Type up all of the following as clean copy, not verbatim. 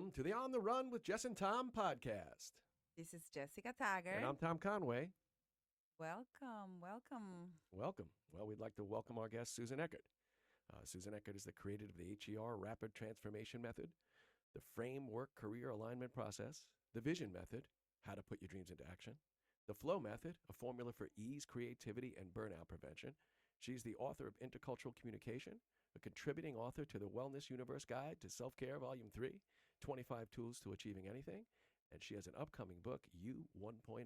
Welcome to the On the Run with Jess and Tom podcast. This is Jessica Taggart. And I'm Tom Conway. Welcome. Welcome. Well, we'd like to welcome our guest, Susan Eckert. Susan Eckert is the creator of the HER Rapid Transformation Method, the Framework Career Alignment Process, the Vision Method, how to put your dreams into action, the Flow Method, a formula for ease, creativity, and burnout prevention. She's the author of Intercultural Communication, a contributing author to the Wellness Universe Guide to Self-Care, Volume 3, 25 Tools to Achieving Anything. And she has an upcoming book, You 1.0,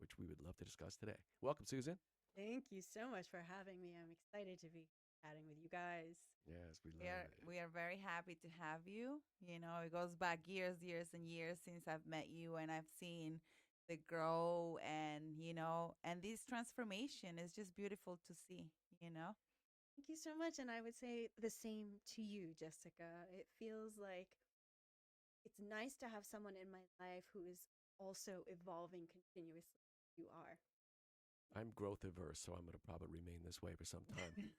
which we would love to discuss today. Welcome, Susan. Thank you so much for having me. I'm excited to be chatting with you guys. Yes, we love it. We are very happy to have you. You know, it goes back years and years since I've met you, and I've seen the grow and this transformation is just beautiful to see, Thank you so much. And I would say the same to you, Jessica. It feels like it's nice to have someone in my life who is also evolving continuously. You are. I'm growth averse, so I'm going to probably remain this way for some time.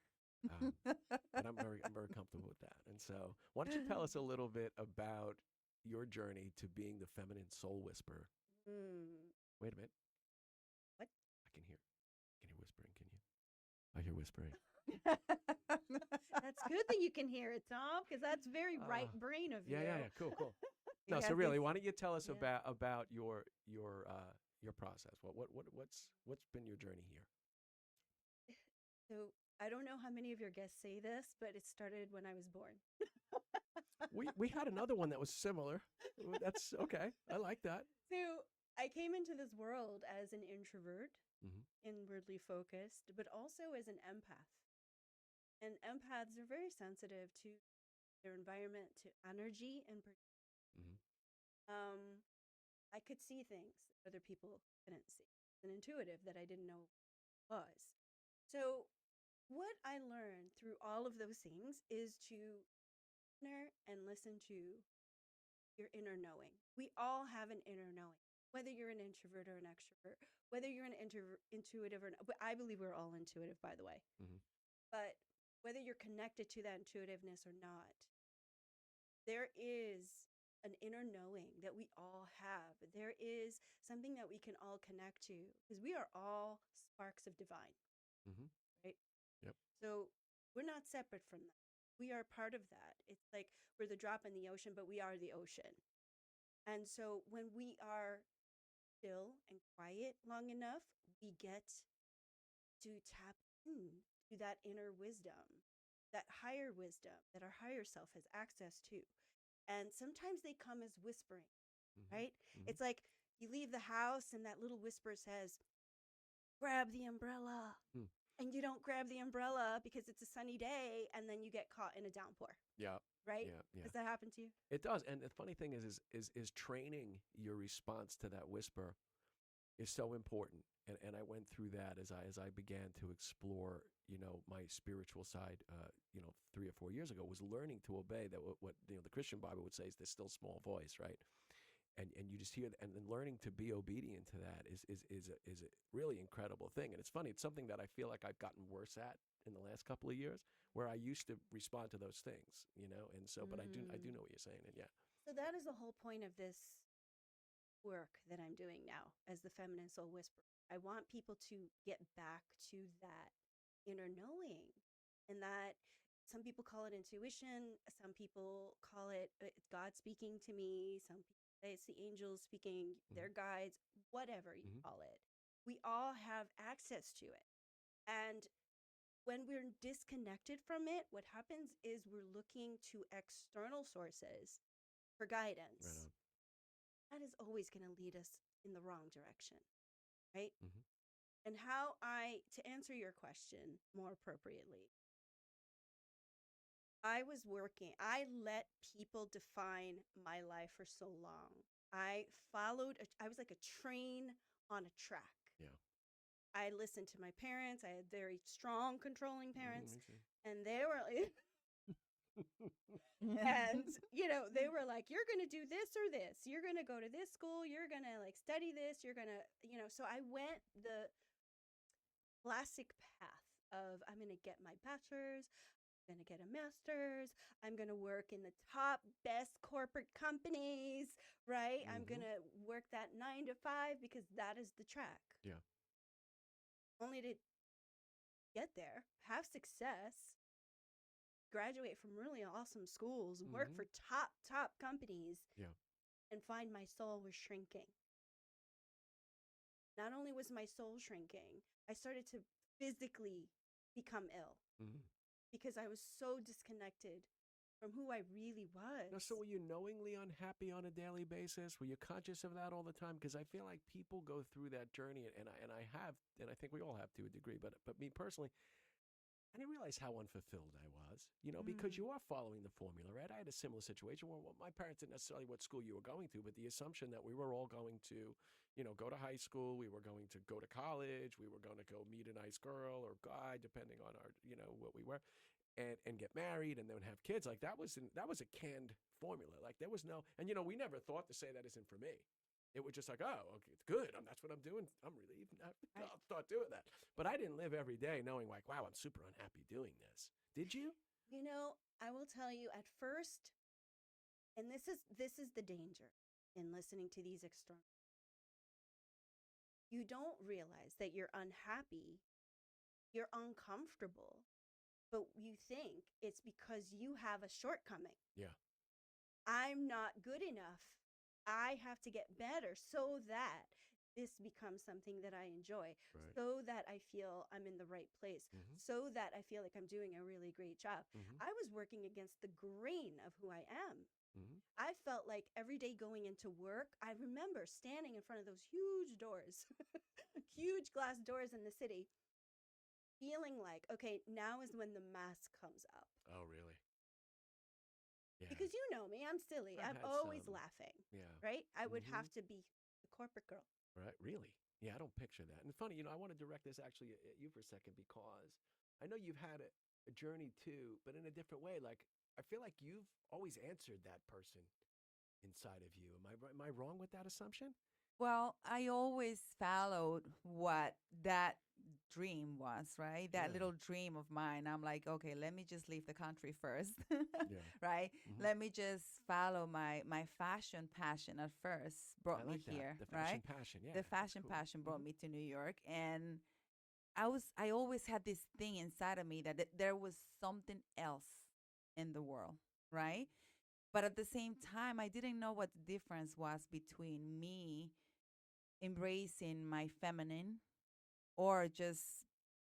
But I'm very comfortable with that. And so why don't you tell us a little bit about your journey to being the feminine soul whisperer? Wait a minute. What? I can hear whispering. Can you? I hear whispering. That's good that you can hear it, Tom, because that's very right brain of you. Yeah. Cool. No, so really, why don't you tell us about your process? What's been your journey here? So I don't know how many of your guests say this, but it started when I was born. We had another one that was similar. That's okay. I like that. So I came into this world as an introvert, inwardly focused, but also as an empath. And empaths are very sensitive to their environment, to energy, and I could see things that other people couldn't see. An intuitive that I didn't know was. So what I learned through all of those things is to honor and listen to your inner knowing. We all have an inner knowing, whether you're an introvert or an extrovert, whether you're an intuitive or not. But I believe we're all intuitive, by the way. But whether you're connected to that intuitiveness or not, there is an inner knowing that we all have. There is something that we can all connect to because we are all sparks of divine, right? Yep. So we're not separate from that. We are part of that. It's like we're the drop in the ocean, but we are the ocean. And so when we are still and quiet long enough, we get to tap into that inner wisdom, that higher wisdom that our higher self has access to. And sometimes they come as whispering, right? It's like you leave the house and that little whisper says, grab the umbrella. And you don't grab the umbrella because it's a sunny day and then you get caught in a downpour. Yeah. Right? Yeah. Does that happen to you? It does. And the funny thing is training your response to that whisper is so important. And I went through that as I began to explore, my spiritual side, 3 or 4 years ago, was learning to obey that what the Christian Bible would say is this still small voice, right? And you just hear that, and then learning to be obedient to that is a really incredible thing. And it's funny, it's something that I feel like I've gotten worse at in the last couple of years, where I used to respond to those things, and so, but I do know what you're saying, and yeah. So that is the whole point of this work that I'm doing now as the Feminine Soul Whisperer. I want people to get back to that inner knowing, and that some people call it intuition, some people call it it's God speaking to me, some people say it's the angels speaking, their guides, whatever you call it. We all have access to it. And when we're disconnected from it, what happens is we're looking to external sources for guidance. Right on. That is always going to lead us in the wrong direction, right? And to answer your question more appropriately, I let people define my life for so long. I was like a train on a track. Yeah. I listened to my parents. I had very strong, controlling parents. And they were like, and, they were like, you're going to do this or this. You're going to go to this school. You're going to study this. You're going to, so I went the classic path of I'm going to get my bachelor's. going to get a master's. I'm going to work in the top best corporate companies, right? I'm going to work that 9 to 5 because that is the track. Yeah. Only to get there, have success, graduate from really awesome schools, work for top companies, Yeah. and find my soul was shrinking. Not only was my soul shrinking, I started to physically become ill because I was so disconnected from who I really was. Now, so were you knowingly unhappy on a daily basis? Were you conscious of that all the time? Because I feel like people go through that journey, and I have, and I think we all have to a degree. But me personally, I didn't realize how unfulfilled I was, because you are following the formula, right? I had a similar situation where my parents didn't necessarily what school you were going to, but the assumption that we were all going to, go to high school, we were going to go to college, we were going to go meet a nice girl or guy, depending on our, what we were, and get married and then have kids. Like that was a canned formula. Like there was no, and we never thought to say that isn't for me. It was just like, oh, okay, it's good. That's what I'm doing. I'm relieved. I'll start doing that. But I didn't live every day knowing like, wow, I'm super unhappy doing this. Did you? I will tell you at first, and this is the danger in listening to these external. You don't realize that you're unhappy, you're uncomfortable, but you think it's because you have a shortcoming. Yeah. I'm not good enough. I have to get better so that this becomes something that I enjoy, right. so that I feel I'm in the right place, so that I feel like I'm doing a really great job. I was working against the grain of who I am. I felt like every day going into work, I remember standing in front of those huge doors, huge glass doors in the city, feeling like, okay, now is when the mask comes up. Oh, really? Yeah. Because you know me, I'm silly. I'm always laughing. Yeah. Right? I would have to be the corporate girl. Right. Really? Yeah, I don't picture that. And funny, I want to direct this actually at you for a second because I know you've had a journey too, but in a different way. Like I feel like you've always answered that person inside of you. Am I wrong with that assumption? Well, I always followed what that dream was, right? That little dream of mine. I'm like, okay, let me just leave the country first, right? Let me just follow my fashion passion at first brought me here, the fashion right? passion, yeah. The fashion passion brought me to New York, and I always had this thing inside of me that there was something else in the world, right? But at the same time, I didn't know what the difference was between me embracing my feminine or just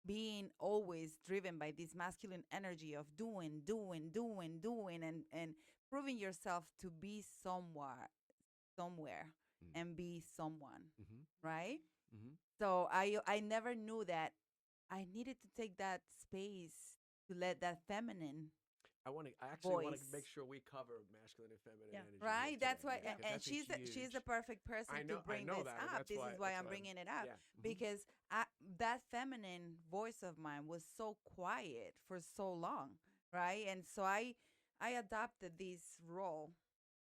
being always driven by this masculine energy of doing, and proving yourself to be somewhere and be someone, right? So I never knew that I needed to take that space to let that feminine I actually want to voice. make sure we cover masculine and feminine energy. Right. here That's today, why, and she's the perfect person to bring this up. This is why I'm bringing it up because that feminine voice of mine was so quiet for so long, right? And so I adopted this role,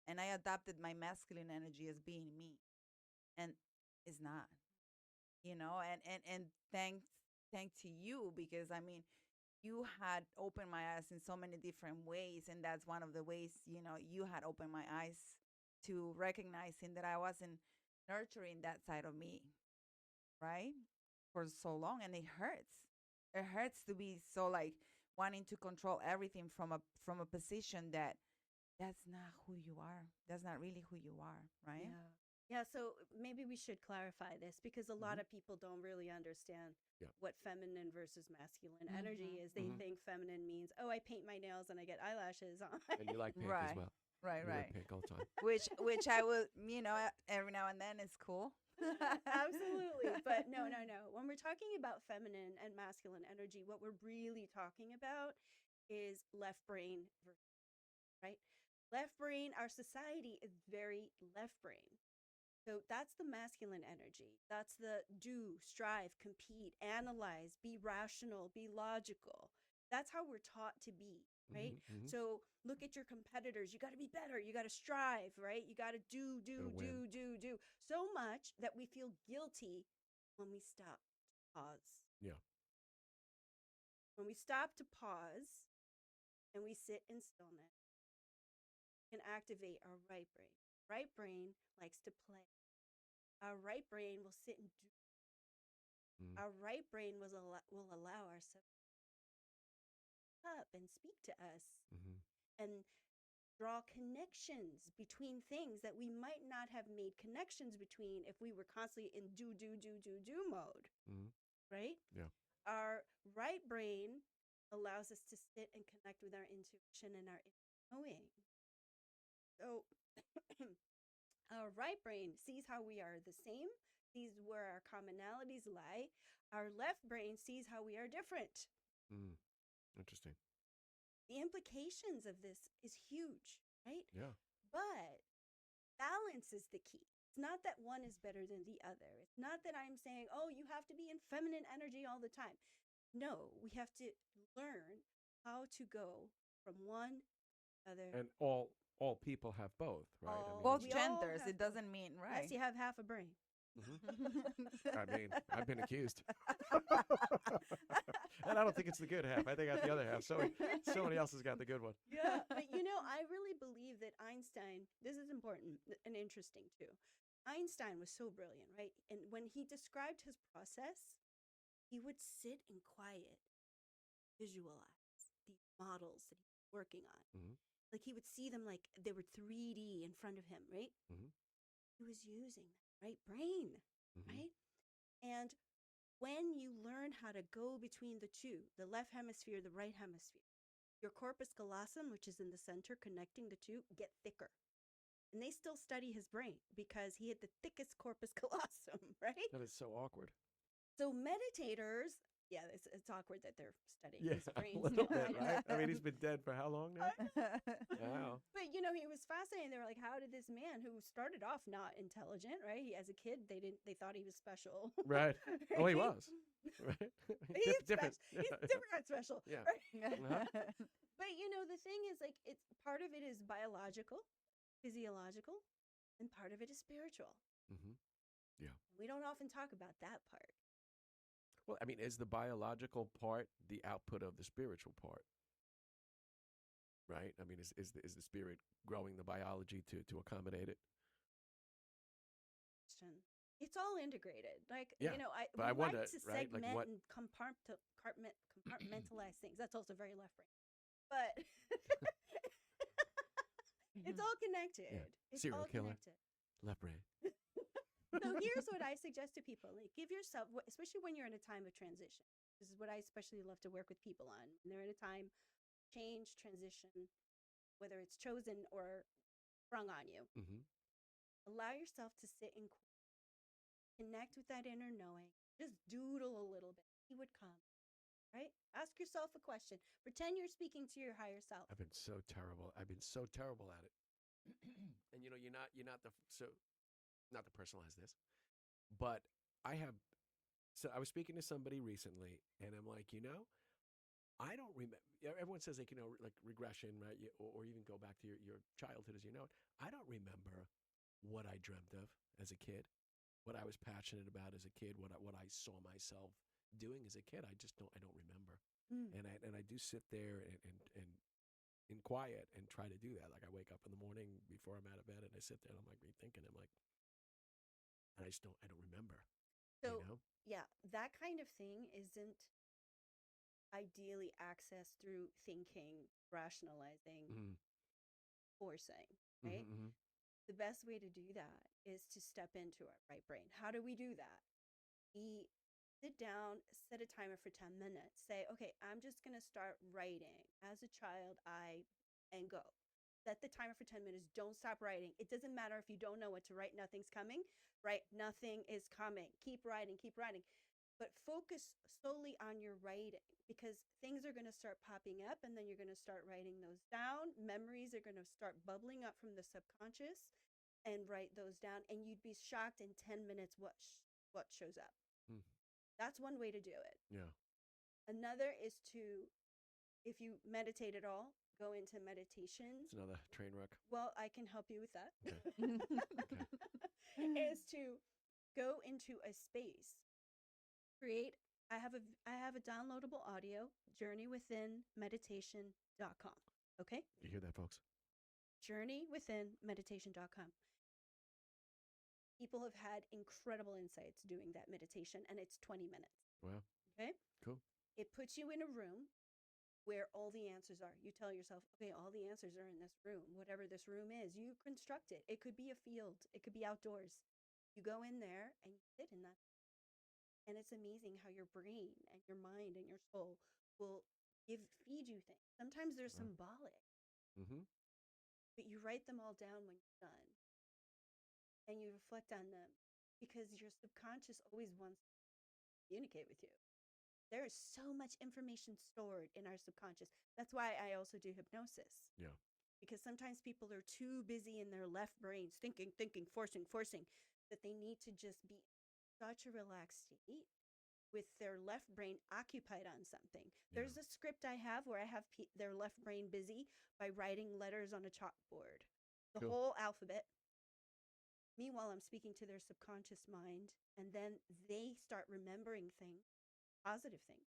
and I adopted my masculine energy as being me, and it's not, and thanks to you, because I mean, you had opened my eyes in so many different ways, and that's one of the ways, you had opened my eyes to recognizing that I wasn't nurturing that side of me, right, for so long. And it hurts to be so like wanting to control everything from a position that's not who you are. That's not really who you are, right? Yeah, so maybe we should clarify this because a lot of people don't really understand what feminine versus masculine energy is. They think feminine means, oh, I paint my nails and I get eyelashes on. And you like pink as well. Right. You wear pink all the time. Which I will, every now and then is cool. Absolutely. But no. When we're talking about feminine and masculine energy, what we're really talking about is left brain, right? Left brain, our society is very left brain. So that's the masculine energy. That's the do, strive, compete, analyze, be rational, be logical. That's how we're taught to be, right? So look at your competitors. You got to be better. You got to strive, right? You got to do. So much that we feel guilty when we stop to pause. Yeah. When we stop to pause and we sit in stillness, can activate our right brain. Right brain likes to play. Our right brain will sit and do. Our right brain will allow our subconscious up and speak to us and draw connections between things that we might not have made connections between if we were constantly in do mode. Right? Yeah. Our right brain allows us to sit and connect with our intuition and our knowing. So our right brain sees how we are the same, sees where our commonalities lie. Our left brain sees how we are different. Interesting. The implications of this is huge, right? Yeah. But balance is the key. It's not that one is better than the other. It's not that I'm saying, oh, you have to be in feminine energy all the time. No, we have to learn how to go from one to the other. And all people have both, right? I mean, Both we all genders. have It both. doesn't mean right. Unless you have half a brain. I mean, I've been accused. And I don't think it's the good half. I think I got the other half. Somebody else has got the good one. Yeah, but I really believe that Einstein, this is important and interesting too. Einstein was so brilliant, right? And when he described his process, he would sit in quiet, visualize these models that he was working on. Like he would see them like they were 3D in front of him, right? He was using that right brain, right? And when you learn how to go between the two, the left hemisphere, the right hemisphere, your corpus callosum, which is in the center connecting the two, get thicker. And they still study his brain because he had the thickest corpus callosum, right? That is so awkward. So meditators, yeah, it's awkward that they're studying his brain. A little bit, right? I mean, he's been dead for how long now? Wow. But he was fascinating. They were like, how did this man who started off not intelligent, right? As a kid, they thought he was special. Right. Well, he was. Right. He's different. He's different special. Yeah. Right? But the thing is, like, it's part of it is biological, physiological, and part of it is spiritual. Yeah. We don't often talk about that part. Well, I mean, is the biological part the output of the spiritual part? Right? I mean, is the spirit growing the biology to accommodate it? It's all integrated. Like, Yeah, but I we wonder, like to right? Like segment what- and compartmentalize things. That's also very left brain. But it's all connected. Yeah. It's Serial all killer. connected. Left brain. So here's what I suggest to people. Like, give yourself, especially when you're in a time of transition. This is what I especially love to work with people on. When they're in a time change, transition, whether it's chosen or sprung on you. Allow yourself to sit and connect with that inner knowing. Just doodle a little bit. He would come, right? Ask yourself a question. Pretend you're speaking to your higher self. I've been so terrible. I've been so terrible at it. And you're not not to personalize this, but so I was speaking to somebody recently, and I'm like, I don't remember. Everyone says like like regression, right? Or even go back to your childhood as you know it. I don't remember what I dreamt of as a kid, what I was passionate about as a kid, what I saw myself doing as a kid. I don't remember. And I do sit there and in quiet and try to do that. Like I wake up in the morning before I'm out of bed and I sit there and I'm like rethinking. I'm like, and I don't remember. So yeah, that kind of thing isn't ideally accessed through thinking, rationalizing, forcing, right? The best way to do that is to step into our right brain. How do we do that? We sit down, set a timer for 10 minutes, say, okay, I'm just going to start writing as a child, and go. Set the timer for 10 minutes. Don't stop writing. It doesn't matter if you don't know what to write. Nothing's coming, right? Nothing is coming. Keep writing, keep writing. But focus solely on your writing because things are going to start popping up and then you're going to start writing those down. Memories are going to start bubbling up from the subconscious and write those down. And you'd be shocked in 10 minutes what shows up. That's one way to do it. Yeah. Another is to, if you meditate at all, go into meditation. It's another train wreck. Well, I can help you with that. Okay. Is to go into a space, create I have a downloadable audio, journeywithinmeditation.com. Okay? You hear that, folks? Journeywithinmeditation.com. People have had incredible insights doing that meditation, and it's 20 minutes. Wow. Okay? Cool. It puts you in a room where all the answers are. You tell yourself, okay, all the answers are in this room. Whatever this room is, you construct it. It could be a field, it could be outdoors. You go in there and you sit in that. And it's amazing how your brain and your mind and your soul will feed you things. Sometimes they're symbolic, Mm-hmm. but you write them all down when you're done and you reflect on them because your subconscious always wants to communicate with you. There is so much information stored in our subconscious. That's why I also do hypnosis. Yeah. Because sometimes people are too busy in their left brains, thinking, forcing, that they need to just be in such a relaxed state with their left brain occupied on something. Yeah. There's a script I have where I have their left brain busy by writing letters on a chalkboard, the Cool. whole alphabet. Meanwhile, I'm speaking to their subconscious mind, and then they start remembering things, positive things,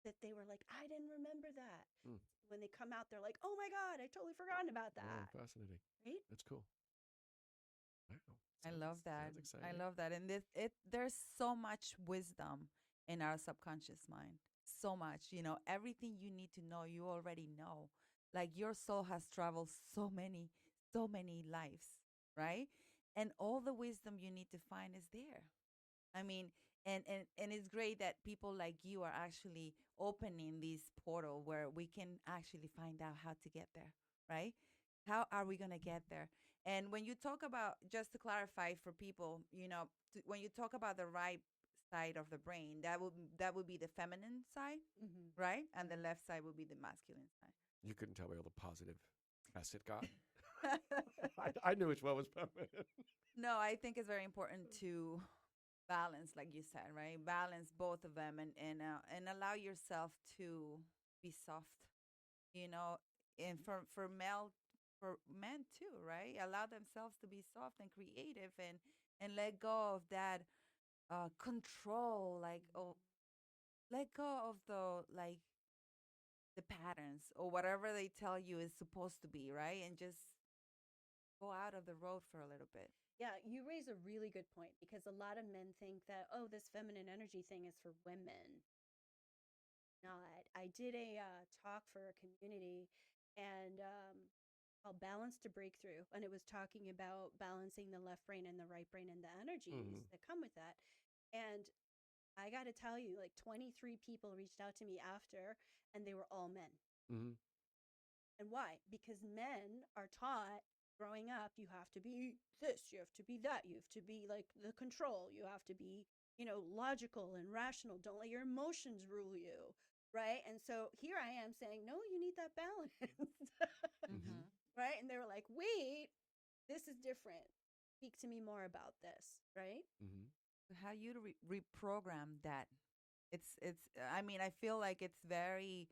that they were like, I didn't remember that. Mm. When they come out, they're like, oh my God, I totally forgotten about Wow, that. fascinating. Right? That's cool. Wow. I love that. Sounds exciting. I love that. And there's so much wisdom in our subconscious mind. So much. Everything you need to know, you already know. Like your soul has traveled so many lives, right? And all the wisdom you need to find is there. I mean, and it's great that people like you are actually opening this portal where we can actually find out how to get there, right? How are we going to get there? And when you talk about, just to clarify for people, when you talk about the right side of the brain, that would be the feminine side, right? And the left side would be the masculine side. You couldn't tell me all the positive tests it got. I knew which one was feminine. No, I think it's very important to balance, like you said, right? Balance both of them, and allow yourself to be soft, and for men too, right? Allow themselves to be soft and creative, and let go of that control, like, oh, let go of the patterns or whatever they tell you is supposed to be, right? And just go out of the road for a little bit. Yeah, you raise a really good point because a lot of men think that, oh, this feminine energy thing is for women. Not. I did a talk for a community and called Balance to Breakthrough. And it was talking about balancing the left brain and the right brain and the energies that come with that. And I got to tell you, like 23 people reached out to me after, and they were all men. Mm-hmm. And why? Because men are taught growing up, you have to be this, you have to be that, you have to be like the control, you have to be, logical and rational. Don't let your emotions rule you. Right. And so here I am saying, no, you need that balance. Mm-hmm. Right. And they were like, wait, this is different. Speak to me more about this. Right. Mm-hmm. How you reprogram that? It's. I mean, I feel like it's very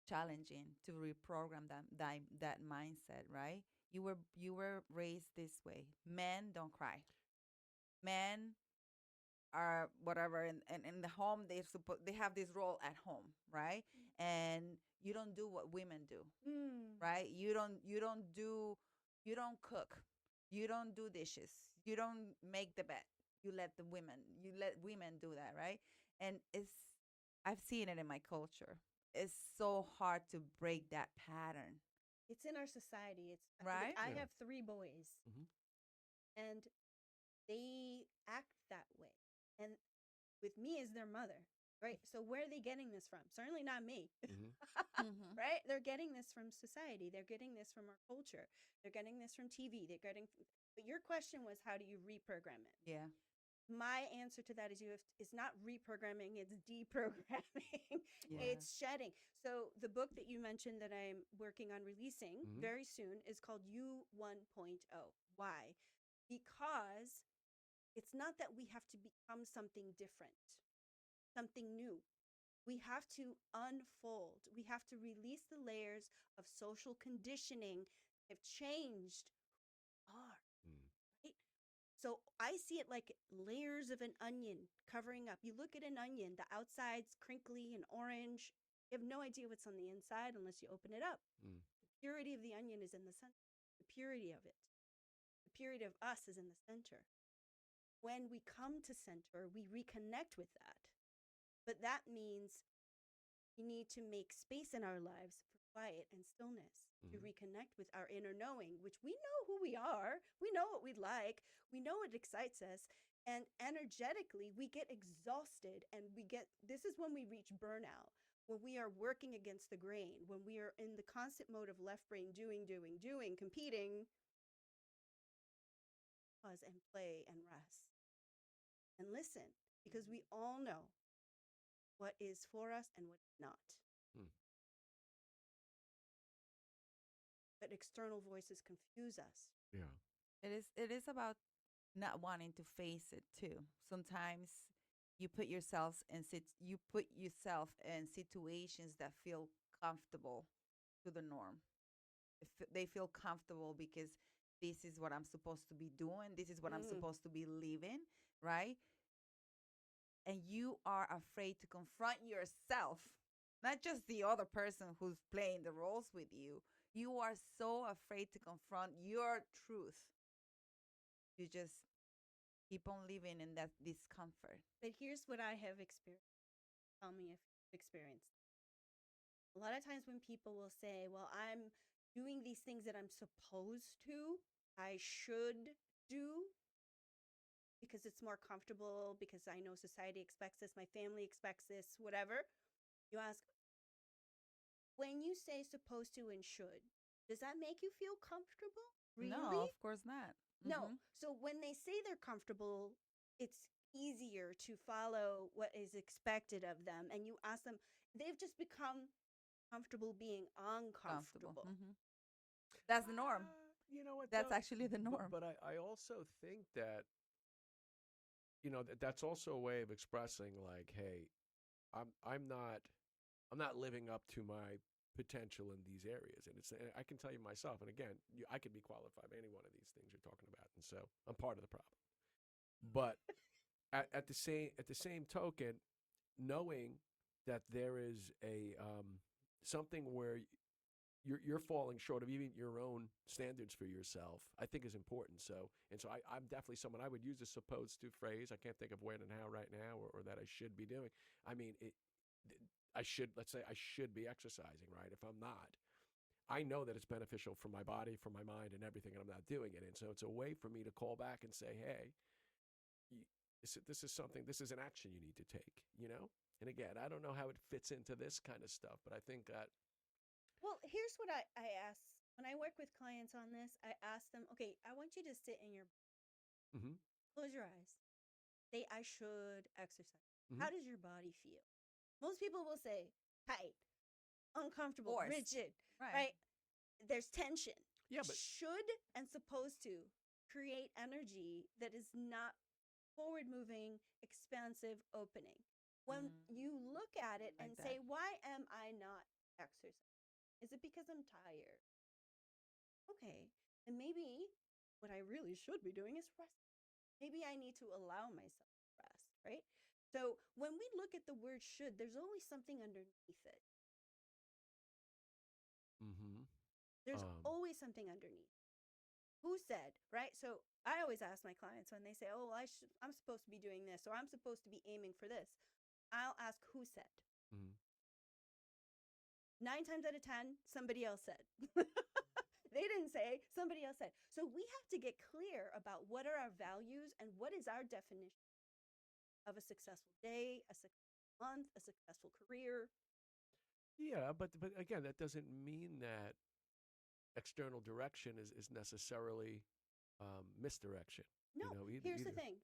challenging to reprogram that mindset, right? You were raised this way. Men don't cry. Men are whatever, in the home they have this role at home, right? And you don't do what women do, right? You don't cook, you don't do dishes, you don't make the bed. You let women do that, right? And I've seen it in my culture. It's so hard to break that pattern, It's in our society. It's like right? I Yeah. have 3 boys Mm-hmm. and they act that way. And with me as their mother, right? So where are they getting this from? Certainly not me. Mm-hmm. Right? They're getting this from society. They're getting this from our culture. They're getting this from TV. But your question was, how do you reprogram it? Yeah. My answer to that is not reprogramming, it's deprogramming. Yeah. It's shedding. So the book that you mentioned that I'm working on releasing very soon is called You 1.0. Why? Because it's not that we have to become something different, something new. We have to unfold. We have to release the layers of social conditioning that have changed who we are, right? So I see it like layers of an onion covering up. You look at an onion, the outside's crinkly and orange. You have no idea what's on the inside unless you open it up. Mm. The purity of the onion is in the center. The purity of it. The purity of us is in the center. When we come to center, we reconnect with that. But that means we need to make space in our lives for quiet and stillness to reconnect with our inner knowing, which we know who we are. We know what we like. We know what excites us. And energetically, we get exhausted and this is when we reach burnout, when we are working against the grain, when we are in the constant mode of left brain doing, competing. Pause and play and rest and listen, because we all know what is for us and what is not. Mm. But external voices confuse us. Yeah. It is about not wanting to face it too. Sometimes you put yourself in situations that feel comfortable to the norm. They feel comfortable because this is what I'm supposed to be doing. This is what I'm supposed to be living, right? And you are afraid to confront yourself, not just the other person who's playing the roles with you. You are so afraid to confront your truth. You just keep on living in that discomfort. But here's what I have experienced. Tell me if you've experienced. A lot of times when people will say, well, I'm doing these things that I'm supposed to, I should do because it's more comfortable, because I know society expects this, my family expects this, whatever. You ask, when you say supposed to and should, does that make you feel comfortable? Really? No, of course not. No. So when they say they're comfortable, it's easier to follow what is expected of them. And you ask them, they've just become comfortable being uncomfortable. That's the norm. You know what? That's though? actually the norm. But I also think that, you know, that's also a way of expressing like, hey, I'm not living up to my potential in these areas, and I can tell you myself, and again, I could be qualified by any one of these things you're talking about, and so I'm part of the problem. But at the same token, knowing that there is a something where you're falling short of even your own standards for yourself, I think is important. So I'm definitely someone, I would use a supposed to phrase. I can't think of when and how right now, or that I should be doing. I mean, let's say I should be exercising, right? If I'm not, I know that it's beneficial for my body, for my mind, and everything, and I'm not doing it. And so it's a way for me to call back and say, hey, this is an action you need to take, you know? And again, I don't know how it fits into this kind of stuff, but I think that. Well, here's what I ask. When I work with clients on this, I ask them, okay, I want you to sit in your, close your eyes. Say, I should exercise. How does your body feel? Most people will say, tight, uncomfortable, Forced. rigid, right? There's tension. Yeah, but should and supposed to create energy that is not forward moving, expansive, opening. When you look at it and say, why am I not exercising? Is it because I'm tired? Okay, then maybe what I really should be doing is rest. Maybe I need to allow myself to rest, right? So when we look at the word should, there's always something underneath it. There's always something underneath. Who said, right? So I always ask my clients when they say, oh, well, I'm supposed to be doing this, or I'm supposed to be aiming for this. I'll ask who said. 9 times out of 10, somebody else said. They didn't say, somebody else said. So we have to get clear about what are our values and what is our definition of a successful day, a successful month, a successful career. Yeah, but again, that doesn't mean that external direction is necessarily misdirection. No, you know, here's the thing.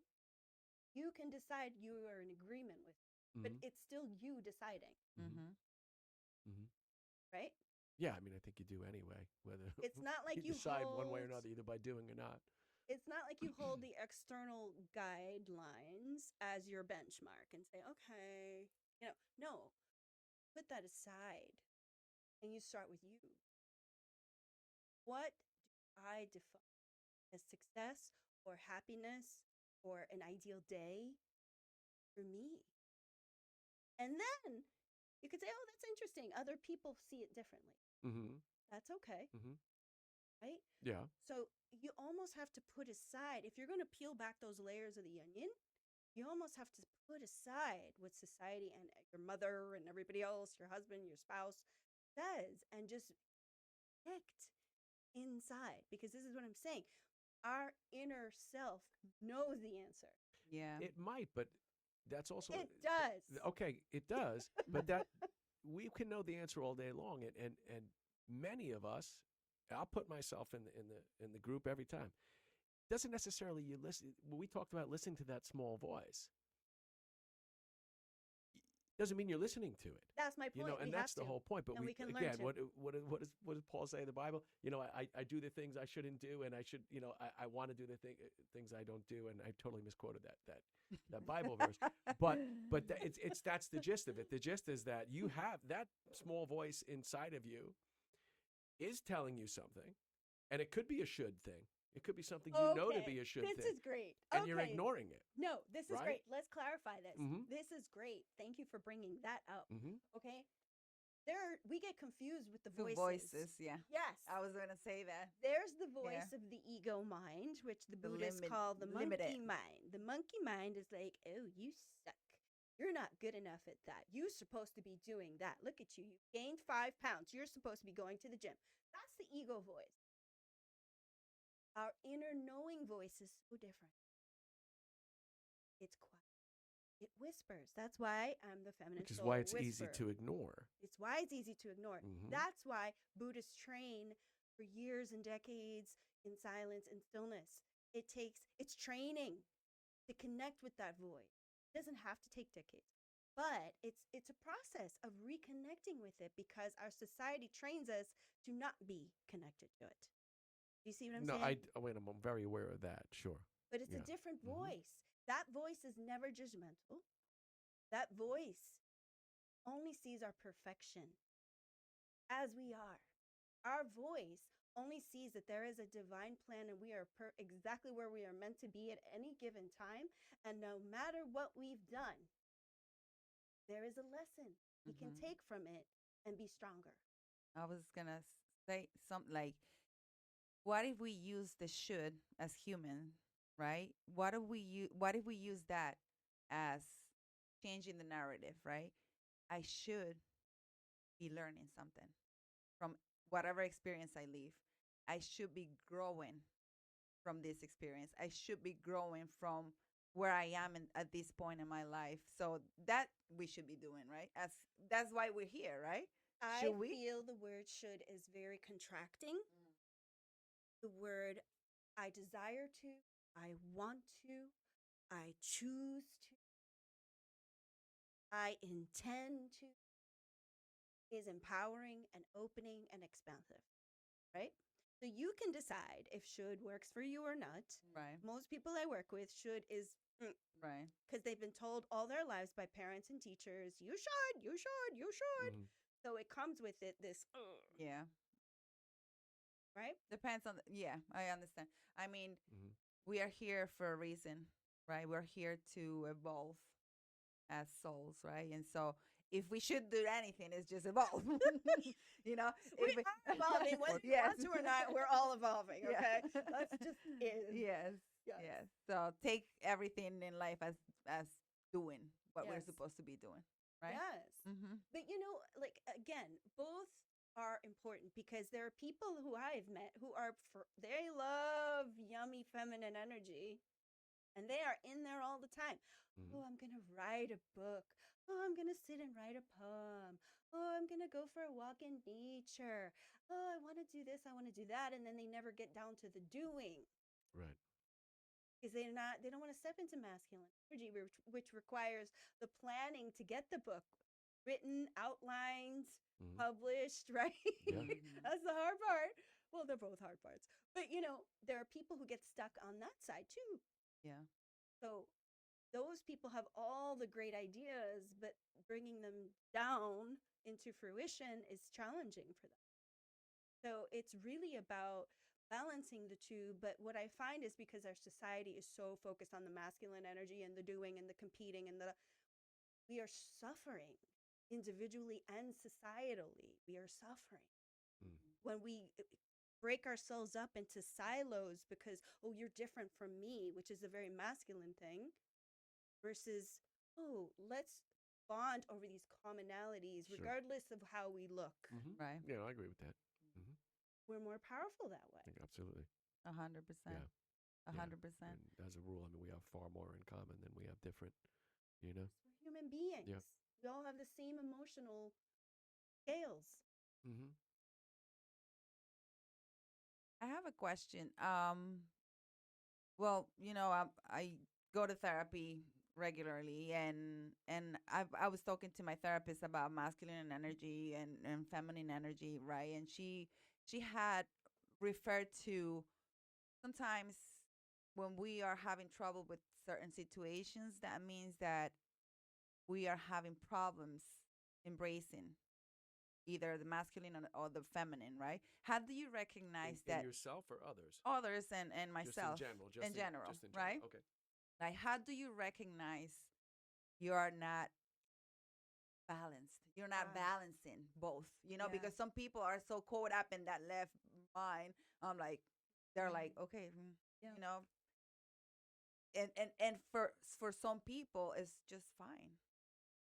You can decide you are in agreement with it, but it's still you deciding. Right? Yeah, I mean, I think you do anyway, whether it's not like you decide one way or another, either by doing or not. It's not like you hold the external guidelines as your benchmark and say, okay, no, put that aside and you start with you. What do I define as success or happiness or an ideal day for me. And then you could say, oh, that's interesting. Other people see it differently. Mm-hmm. That's okay, Mm-hmm. right? Yeah. So you almost have to put aside, if you're going to peel back those layers of the onion, you almost have to put aside what society and your mother and everybody else, your husband, your spouse says, and just connect inside. Because this is what I'm saying. Our inner self knows the answer. Yeah. It might, but that's also It does. okay. It does, but that we can know the answer all day long, and many of us, I'll put myself in the group every time. Doesn't necessarily you listen. When we talked about listening to that small voice, doesn't mean you're listening to it. That's my point. You know, and we that's have the to. whole point. But And we can again, learn to. what does Paul say in the Bible? You know, I do the things I shouldn't do, and I should, you know, I want to do the things I don't do, and I totally misquoted that Bible verse. But that's the gist of it. The gist is that you have that small voice inside of you is telling you something, and it could be a should thing. It could be something you know to be a should this thing. This is great. And you're ignoring it. No, this is right? great. Let's clarify this. Mhm. This is great. Thank you for bringing that up. Mm-hmm. Okay. We get confused with the Two voices. voices, yeah. Yes. I was going to say that. There's the voice of the ego mind, which the Buddhists call the monkey mind. The monkey mind is like, oh, you suck. You're not good enough at that. You're supposed to be doing that. Look at you. You gained 5 pounds. You're supposed to be going to the gym. That's the ego voice. Our inner knowing voice is so different. It's quiet. It whispers. That's why I'm the feminine Which is soul why it's whisperer. easy to ignore. It's why it's easy to ignore. Mhm. That's why Buddhists train for years and decades in silence and stillness. It's training to connect with that voice. It doesn't have to take decades. But it's a process of reconnecting with it because our society trains us to not be connected to it. Do you see what I'm saying? I'm very aware of that, sure. But it's a different voice. That voice is never judgmental. That voice only sees our perfection as we are. Our voice only sees that there is a divine plan and we are exactly where we are meant to be at any given time. And no matter what we've done, there is a lesson we can take from it and be stronger. I was going to say something like, what if we use the should as human, right? What if we use that as changing the narrative, right? I should be learning something from whatever experience I live. I should be growing from this experience. I should be growing from where I am at this point in my life. So that we should be doing, right? That's why we're here, right? I feel the word should is very contracting. The word I desire to, I want to, I choose to, I intend to is empowering and opening and expansive, right? So you can decide if should works for you or not. Right. Most people I work with, should is right, because they've been told all their lives by parents and teachers, you should, you should, you should. Mm-hmm. So it comes with it this yeah. Right? Depends on I understand. I mean, we are here for a reason, right? We're here to evolve as souls, right? And so if we should do anything, it's just evolve. You know, we are evolving, whether you want to or not. We're all evolving. Okay, that's just it. Yes. So take everything in life as doing what we're supposed to be doing, right? Yes. But like again, both are important because there are people who I've met who they love yummy feminine energy. And they are in there all the time. Oh, I'm going to write a book. Oh, I'm going to sit and write a poem. Oh, I'm going to go for a walk in nature. Oh, I want to do this. I want to do that. And then they never get down to the doing. Right. Because they don't want to step into masculine energy, which requires the planning to get the book written, outlined, published, right? Yeah. That's the hard part. Well, they're both hard parts. But, there are people who get stuck on that side too. Yeah. So those people have all the great ideas, but bringing them down into fruition is challenging for them. So it's really about balancing the two. But what I find is because our society is so focused on the masculine energy and the doing and the competing and we are suffering individually and societally. We are suffering when we break ourselves up into silos because, oh, you're different from me, which is a very masculine thing, versus, oh, let's bond over these commonalities Sure. regardless of how we look. Right. Yeah, I agree with that. We're more powerful that way. Absolutely. 100%. Yeah. 100%. And as a rule, I mean, we have far more in common than we have different, you know? We're human beings. Yeah. We all have the same emotional scales. Mm-hmm. I have a question. Well, I go to therapy regularly, and I was talking to my therapist about masculine energy and feminine energy, right? And she had referred to sometimes when we are having trouble with certain situations, that means that we are having problems embracing either the masculine or the feminine, right? How do you recognize In that yourself or others? others and Just in myself general. in general, Just in general. right? Okay. Like, how do you recognize you're not balanced? You're not balancing both, Yeah. because some people are so caught up in that left mind. Like, they're like, okay, Yeah. and for some people, it's just fine.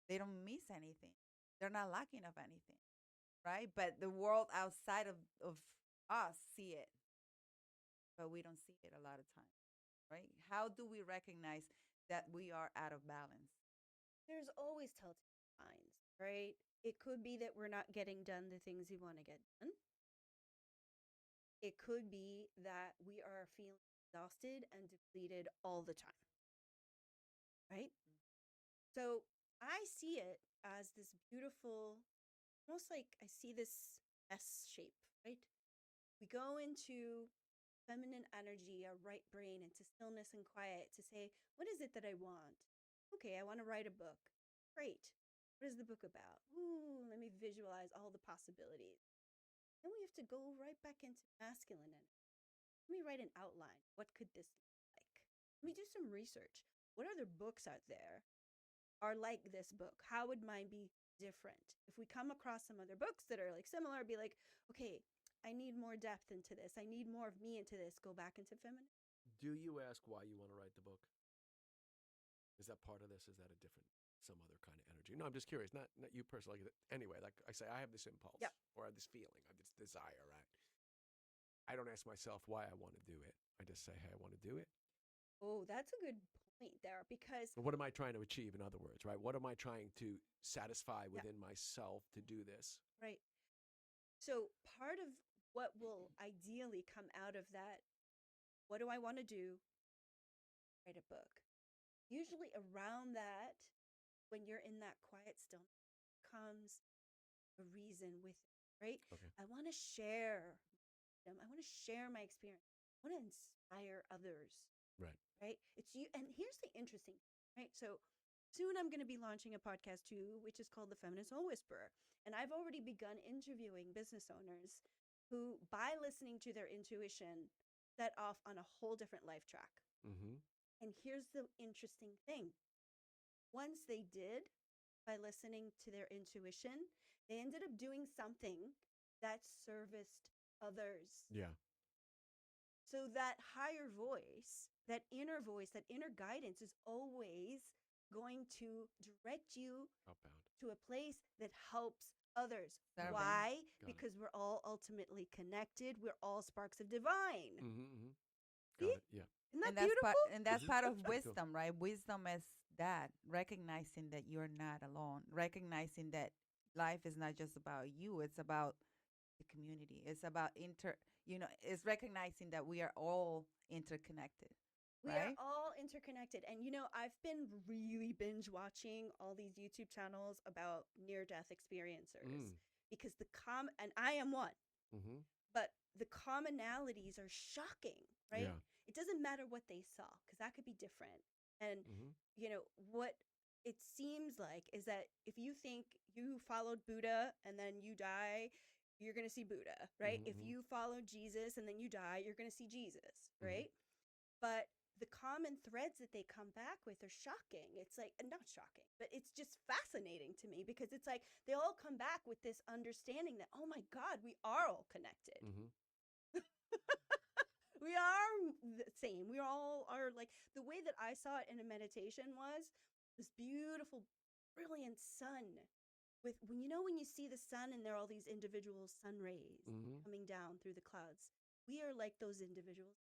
They don't miss anything. They're not lacking of anything, right? But the world outside of us see it, but we don't see it a lot of times, right? How do we recognize that we are out of balance? There's always telltale signs, right? It could be that we're not getting done the things we want to get done. It could be that we are feeling exhausted and depleted all the time, right? So I see it as this beautiful, almost like I see this S shape, right? We go into feminine energy, our right brain, into stillness and quiet to say, what is it that I want? Okay, I want to write a book. Great. What is the book about? Ooh, let me visualize all the possibilities. Then we have to go right back into masculine energy. Let me write an outline. What could this look like? Let me do some research. What other books out there are like this book? How would mine be different? If we come across some other books that are like similar, be like, okay, I need more depth into this. I need more of me into this. Go back into feminine. Do you ask why you want to write the book? Is that part of this? Is that some other kind of energy? No, I'm just curious. Not you personally. Anyway, like I say, I have this impulse or I have this feeling, I have this desire, right? I don't ask myself why I want to do it. I just say, hey, I want to do it. Oh, that's a good point there because What am I trying to achieve, in other words, right? What am I trying to satisfy within myself to do this? right. So part of what will ideally come out of that, what do I want to do? Write a book. Usually around that, when you're in that quiet stillness, comes a reason with it, right? Okay. I want to share them. I want to share my experience. I want to inspire others. Right. Right. It's you. And here's the interesting, right? So soon I'm going to be launching a podcast too, which is called The Feminist Soul Whisperer. And I've already begun interviewing business owners who, by listening to their intuition, set off on a whole different life track. Mm-hmm. And here's the interesting thing. Once they did, by listening to their intuition, they ended up doing something that serviced others. Yeah. So that higher voice, that inner guidance is always going to direct you Outbound. to a place that helps others. Serving. Why? Got Because we're all ultimately connected. We're all sparks of divine. Mm-hmm, mm-hmm. See? Got it. Yeah. Isn't that And that's beautiful? part, and that's part of Pretty cool. wisdom, right? Wisdom is that recognizing that you're not alone, recognizing that life is not just about you; it's about the community. It's about it's recognizing that we are all interconnected. We right? are all interconnected. And I've been really binge watching all these YouTube channels about near-death experiencers because and I am one. Mm-hmm. But the commonalities are shocking, right? Yeah. It doesn't matter what they saw because that could be different. And, what it seems like is that if you think you followed Buddha and then you die, you're going to see Buddha, right? If Mm-hmm. you follow Jesus and then you die, you're going to see Jesus, Mm-hmm. right? But the common threads that they come back with are shocking. It's like, not shocking, but it's just fascinating to me because it's like they all come back with this understanding that, oh my God, we are all connected. Mm-hmm. We are the same. We all are like, the way that I saw it in a meditation was this beautiful, brilliant sun. With when when you see the sun and there are all these individual sun rays Mm-hmm. coming down through the clouds, we are like those individuals.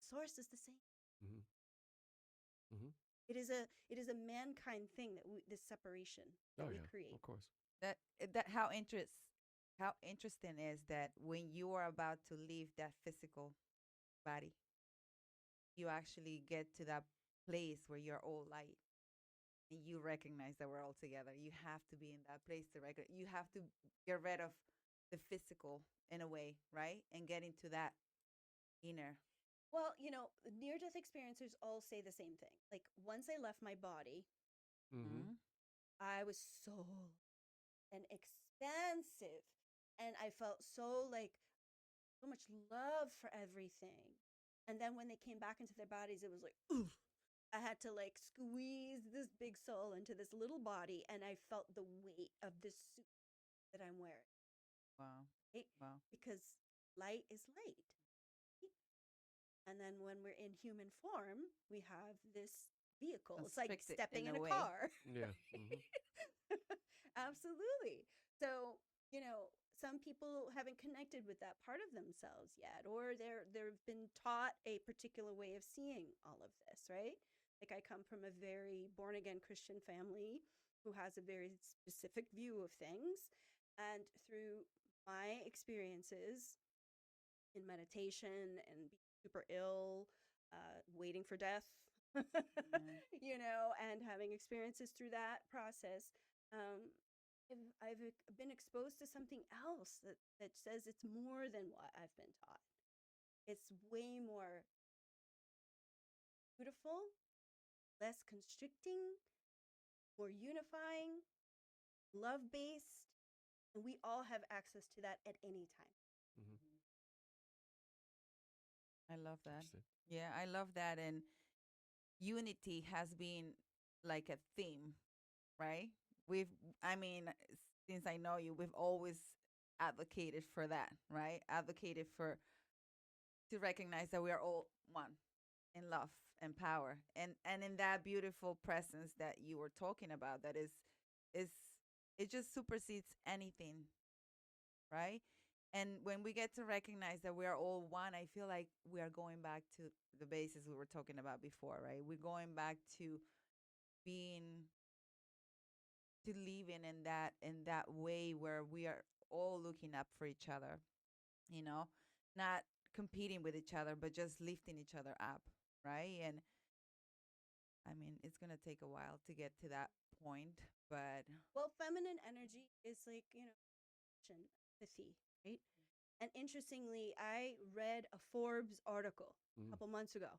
Source is the same. Mm-hmm. Mm-hmm. It is a mankind thing that this separation that Oh we yeah, create. of course. That how interesting is that when you are about to leave that physical body, you actually get to that place where you're all light and you recognize that we're all together. You have to be in that place to recognize. You have to get rid of the physical in a way, right? And get into that inner. Well, near-death experiencers all say the same thing. Like once I left my body, Mm-hmm. Mm-hmm. I was so and expansive, and I felt so like so much love for everything. And then when they came back into their bodies, it was like, ooh, I had to like squeeze this big soul into this little body, and I felt the weight of this suit that I'm wearing, Wow. right? Wow. Because light is light. And then when we're in human form, we have this vehicle. It's like Constricted stepping in in a a way. car. Yeah. Mm-hmm. Absolutely. So, some people haven't connected with that part of themselves yet, or they've been taught a particular way of seeing all of this, right? Like I come from a very born again Christian family who has a very specific view of things. And through my experiences in meditation and being super ill, waiting for death, Yeah. and having experiences through that process, um, I've been exposed to something else that says it's more than what I've been taught. It's way more beautiful, less constricting, more unifying, love based, and we all have access to that at any time. Mm-hmm. I love that. Interesting. Yeah, I love that. And unity has been like a theme, right? We've, I mean, since I know you, we've always advocated for that, right? Advocated for to recognize that we are all one in love and power, and in that beautiful presence that you were talking about, that is it just supersedes anything, right? And when we get to recognize that we are all one, I feel like we are going back to the basis we were talking about before, right? We're going back to being to living in that way where we are all looking up for each other, you know, not competing with each other, but just lifting each other up, right? And I mean, it's gonna take a while to get to that point, but Well, feminine energy is like, empathy, right? And interestingly, I read a Forbes article a Mm-hmm. couple months ago,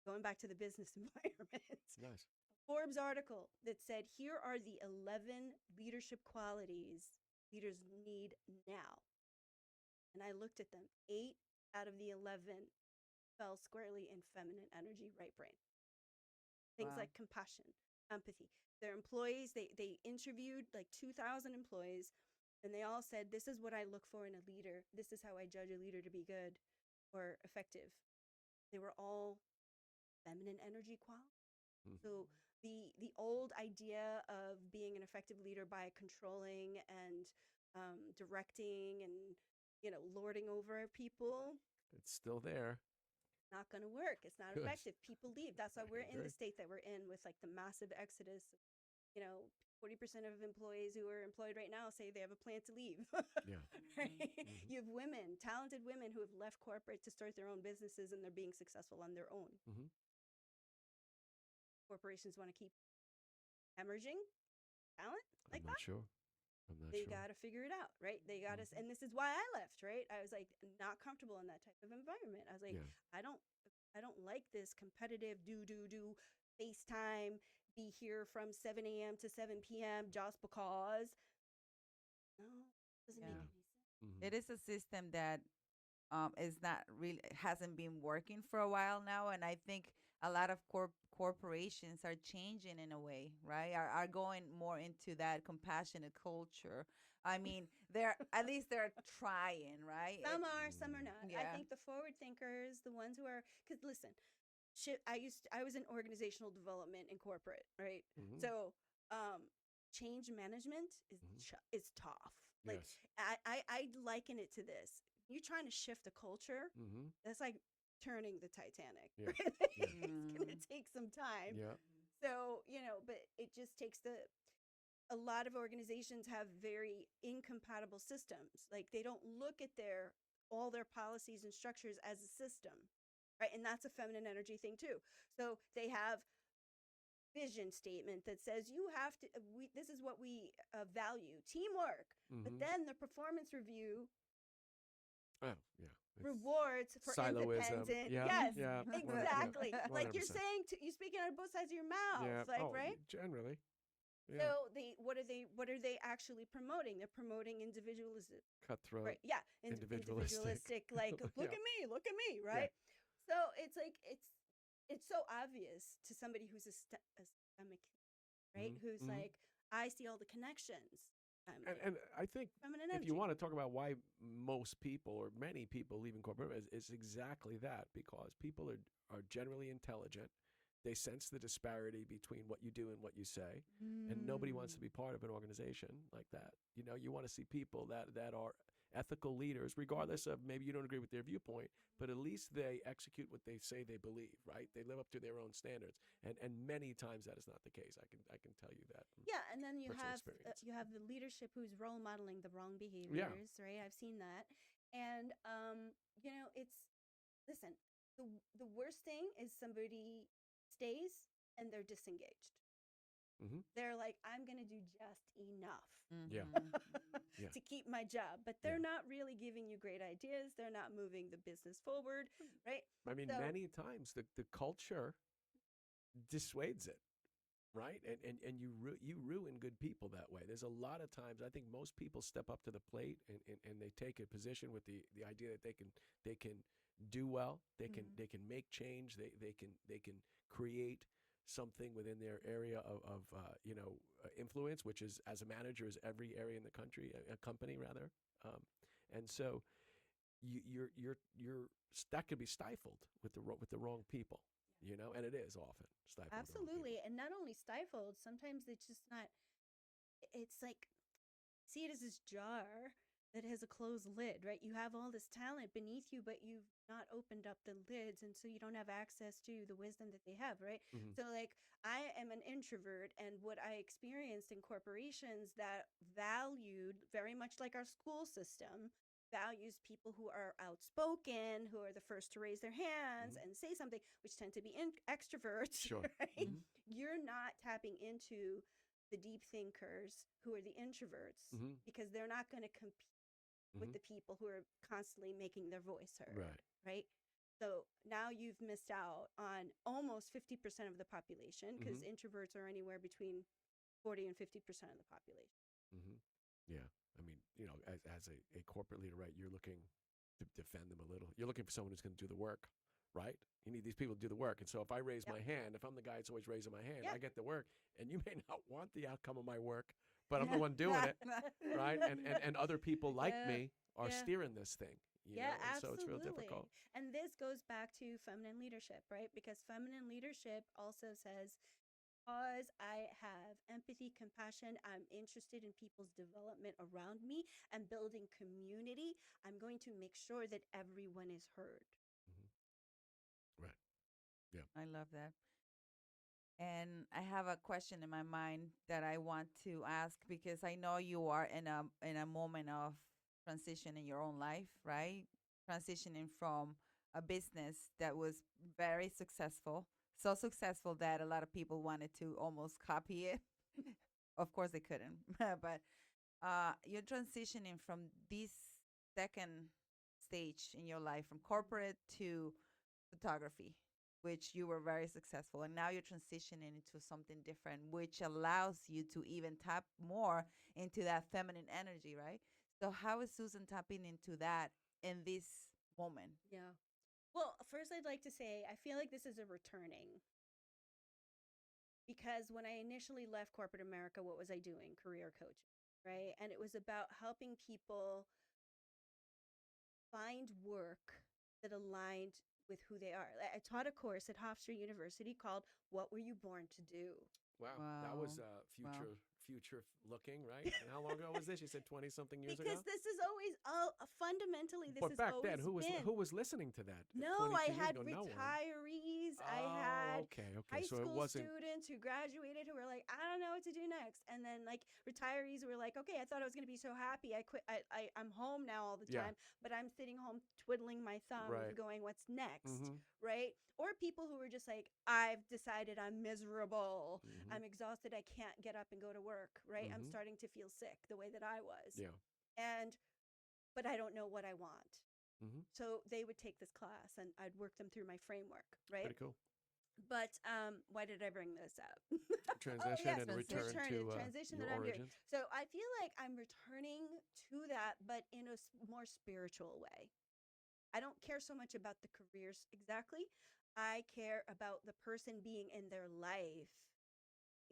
going back to the business environment. Nice. Forbes article that said, here are the 11 leadership qualities leaders need now. And I looked at them. 8 out of the 11 fell squarely in feminine energy, right brain. Things wow, like compassion, empathy. Their employees, they interviewed like 2,000 employees, and they all said, this is what I look for in a leader. This is how I judge a leader to be good or effective. They were all feminine energy qualities. Mm-hmm. So the old idea of being an effective leader by controlling and directing and lording over people, It's still there. not going to work. It's not Good. effective. People leave. That's why I we're in the agree. state that we're in with like the massive exodus. 40% of employees who are employed right now say they have a plan to leave. Yeah. Right? Mm-hmm. You have women, talented women who have left corporate to start their own businesses, and they're being successful on their own. Mm-hmm. Corporations want to keep hemorrhaging talent I'm like not that. sure. I'm not They sure. got to figure it out, right? They got to, Mm-hmm. and this is why I left, right? I was like not comfortable in that type of environment. I was like, Yeah. I don't, I don't like this competitive do FaceTime, be here from 7 a.m. to 7 p.m. just because. No, doesn't make Yeah. Yeah. any sense. Hmm. It is a system that is not really hasn't been working for a while now, and I think a lot of corporations are changing in a way, right? Are going more into that compassionate culture. I mean, they're at least they're trying, right? Some are, some are not. I Yeah. think the forward thinkers, the ones who are, because listen, I was in organizational development in corporate, right? Hmm. So, change management Hmm. is tough. Like Yes. I liken it to this. You're trying to shift a culture. Hmm. That's like turning the Titanic, Yeah. right? Yeah. It's gonna Mm. take some time. Yeah. So, but it just takes a lot of organizations have very incompatible systems. Like they don't look at their all their policies and structures as a system, right? And that's a feminine energy thing too. So they have vision statement that says you have to this is what we value, teamwork. But Hmm. then the performance review Oh, yeah. It's rewards for siloism. independent. Yeah. Yes, Yeah. Yeah. exactly. Like you're 100%. saying you speaking out of both sides of your mouth, Yeah. like, Oh, right? generally. Yeah. So what are they actually promoting? They're promoting individualism. Cutthroat, Right. Yeah. individualistic. Individualistic, like Yeah. look at me, Yeah. right? So it's like it's so obvious to somebody who's a systemic, right? Hmm. Who's Hmm. like, I see all the connections. I'm like, And I think feminine if you energy. want to talk about why most people or many people leaving corporate, it's exactly that, because people are generally intelligent. They sense the disparity between what you do and what you say, and nobody wants to Mm. be part of an organization like that. You want to see people that are ethical leaders, regardless of maybe you don't agree with their viewpoint, but at least they execute what they say they believe, right? They live up to their own standards, and many times that is not the case. I can tell you that from Yeah, and then personal experience. you have the leadership who's role modeling the wrong Yeah. behaviors, right? I've seen that. And it's listen, the worst thing is somebody stays and they're disengaged. Hmm. They're like, I'm going to do just enough Yeah. Mhm. Yeah. to keep my job, but they're Yeah. not really giving you great ideas. They're not moving the business forward, right? I mean, So, many times the culture dissuades it, right? And you ruin good people that way. There's a lot of times I think most people step up to the plate and they take a position with the idea that they can do well, mhm. they can make change, they can create something within their area of influence, which is, as a manager, is every area in the country, a company rather. Um, and so you're that could be stifled with the wrong people, and it is often stifled with the wrong people. Absolutely. And not only stifled, sometimes it's just not, it's like, see it as this jar that has a closed lid, right? You have all this talent beneath you, but you've not opened up the lids. And so you don't have access to the wisdom that they have, right? Hmm. So, like, I am an introvert, and what I experienced in corporations that valued very much like our school system values people who are outspoken, who are the first to raise their hands Hmm. and say something, which tend to be extroverts, Sure. right? Hmm. You're not tapping into the deep thinkers who are the introverts Hmm. because they're not going to compete with Hmm. the people who are constantly making their voice heard, Right. right? So now you've missed out on almost 50% of the population because Hmm. introverts are anywhere between 40 and 50% of the population. Hmm. Yeah. I mean, as a corporate leader, right, you're looking to defend them a little. You're looking for someone who's going to do the work, right? You need these people to do the work. And so if I raise Yep. my hand, if I'm the guy that's always raising my hand, Yeah. I get the work. And you may not want the outcome of my work, but I'm the one doing it, right? And other people like Yeah. me are Yeah. steering this thing, Yeah, and so it's real absolutely. difficult. And this goes back to feminine leadership, right? Because feminine leadership also says, because I have empathy, compassion, I'm interested in people's development around me and building community, I'm going to make sure that everyone is heard. Hmm. Right. Yeah. I love that. And I have a question in my mind that I want to ask because I know you are in a moment of transition in your own life, right? Transitioning from a business that was very successful, so successful that a lot of people wanted to almost copy it. Of course they couldn't. But you're transitioning from this second stage in your life from corporate to photography. which you were very successful, and now you're transitioning into something different, which allows you to even tap more into that feminine energy, right? So how is Susan tapping into that in this moment? Yeah. Well, first, I'd like to say I feel like this is a returning, because when I initially left corporate America, what was I doing? Career coaching, right? And it was about helping people find work that aligned with who they are. I taught a course at Hofstra University called "What Were You Born to Do?" Wow, that was Wow. Wow. future looking, right? And how long ago was this? You said 20 something years Because ago. this is always fundamentally this But has back then, always been. who was listening to that? No, I 22 years had ago, no one. retirees. I Oh, had okay. high So it school wasn't students who graduated who were like, I don't know what to do next. And then like retirees who were like, okay, I thought I was going to be so happy. I quit. I'm home now all the yeah, time, but I'm sitting home twiddling my thumbs right. going, what's next? Mm-hmm. Right. Or people who were just like, I've decided I'm miserable. Mm-hmm. I'm exhausted. I can't get up and go to work. Right. I'm Mm-hmm. starting to feel sick the way that I was. Yeah. And, but I don't know what I want. Mm-hmm. So they would take this class and I'd work them through my framework, right? Pretty cool. But why did I bring this up? Oh, Transition yes, and return return and to transition your that I'm doing. origins. So I feel like I'm returning to that, but in a more spiritual way. I don't care so much about the careers exactly. I care about the person being in their life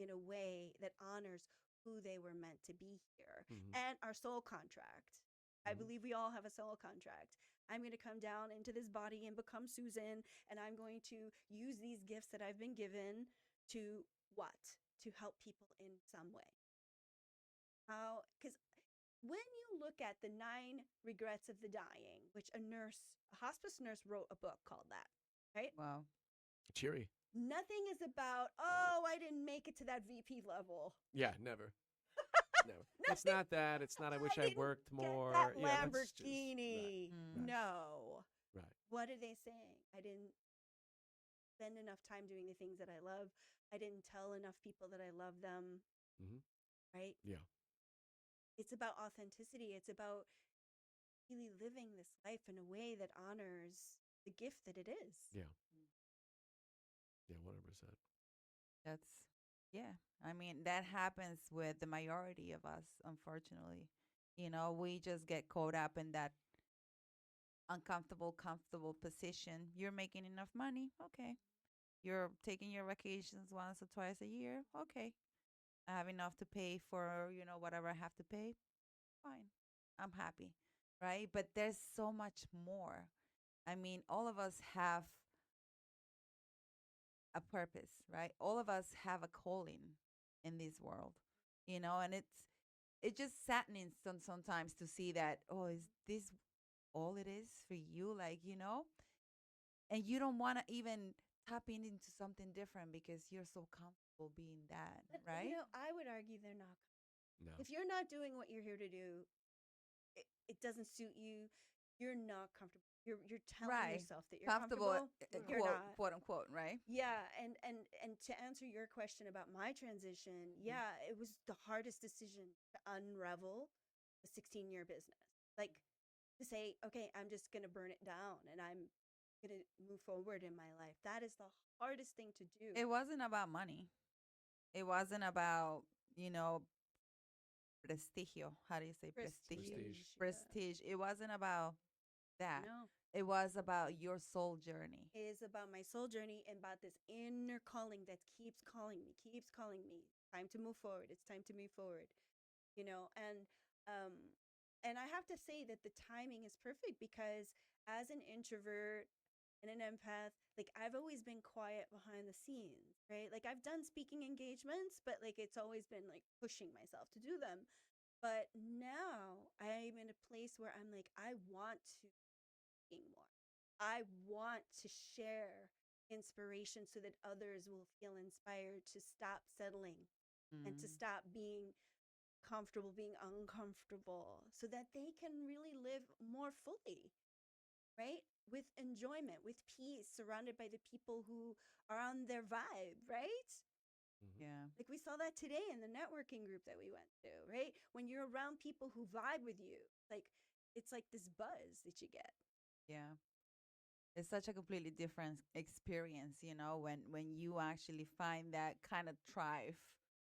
in a way that honors who they were meant to be here Mm-hmm. and our soul contract. I Mm-hmm. believe we all have a soul contract. I'm going to come down into this body and become Susan, and I'm going to use these gifts that I've been given to what? To help people in some way. How? Because when you look at the 9 regrets of the dying, which a hospice nurse wrote a book called that, right? Wow. Cheery. Nothing is about, oh, I didn't make it to that VP level. Yeah, never. Never. It's Nothing. not that. It's not I wish I I didn't worked get more. that Yeah, that's just right. Lamborghini. Mm. Right. No. Right. What are they saying? I didn't spend enough time doing the things that I love. I didn't tell enough people that I love them, Mm-hmm. right? Yeah. It's about authenticity. It's about really living this life in a way that honors the gift that it is. Yeah. Yeah. 100%. That's, yeah. I mean, that happens with the majority of us, unfortunately. We just get caught up in that uncomfortable, comfortable position. You're making enough money. Okay. You're taking your vacations once or twice a year. Okay. I have enough to pay for, whatever I have to pay. Fine. I'm happy. Right. But there's so much more. I mean, all of us have a purpose, right? All of us have a calling in this world, and it's just saddening sometimes to see that, oh, is this all it is for you? Like, and you don't want to even tap into something different because you're so comfortable being that, But, right? I would argue they're not. No. If you're not doing what you're here to do, it doesn't suit you. You're not comfortable. You're telling Right. yourself that you're Comfortable, comfortable. You're quote, not. quote unquote, right? Yeah, and to answer your question about my transition, yeah, it was the hardest decision to unravel a 16-year business. Like to say, okay, I'm just going to burn it down and I'm going to move forward in my life. That is the hardest thing to do. It wasn't about money. It wasn't about, prestigio. How do you say prestigio? Prestige. Yeah. Prestige. It wasn't about that. No. It was about your soul journey. It is about my soul journey and about this inner calling that keeps calling me, keeps calling me. Time to move forward. It's time to move forward. And um and I have to say that the timing is perfect because as an introvert and an empath, like I've always been quiet behind the scenes, right? Like I've done speaking engagements, but like it's always been like pushing myself to do them. But now I'm in a place where I'm like, I want to be more. I want to share inspiration so that others will feel inspired to stop settling and to Mm. stop being comfortable being uncomfortable so that they can really live more fully, right? With enjoyment, with peace, surrounded by the people who are on their vibe, right? Mm-hmm. Yeah. Like we saw that today in the networking group that we went to, right? When you're around people who vibe with you, like it's like this buzz that you get. Yeah. It's such a completely different experience, when you actually find that kind of tribe,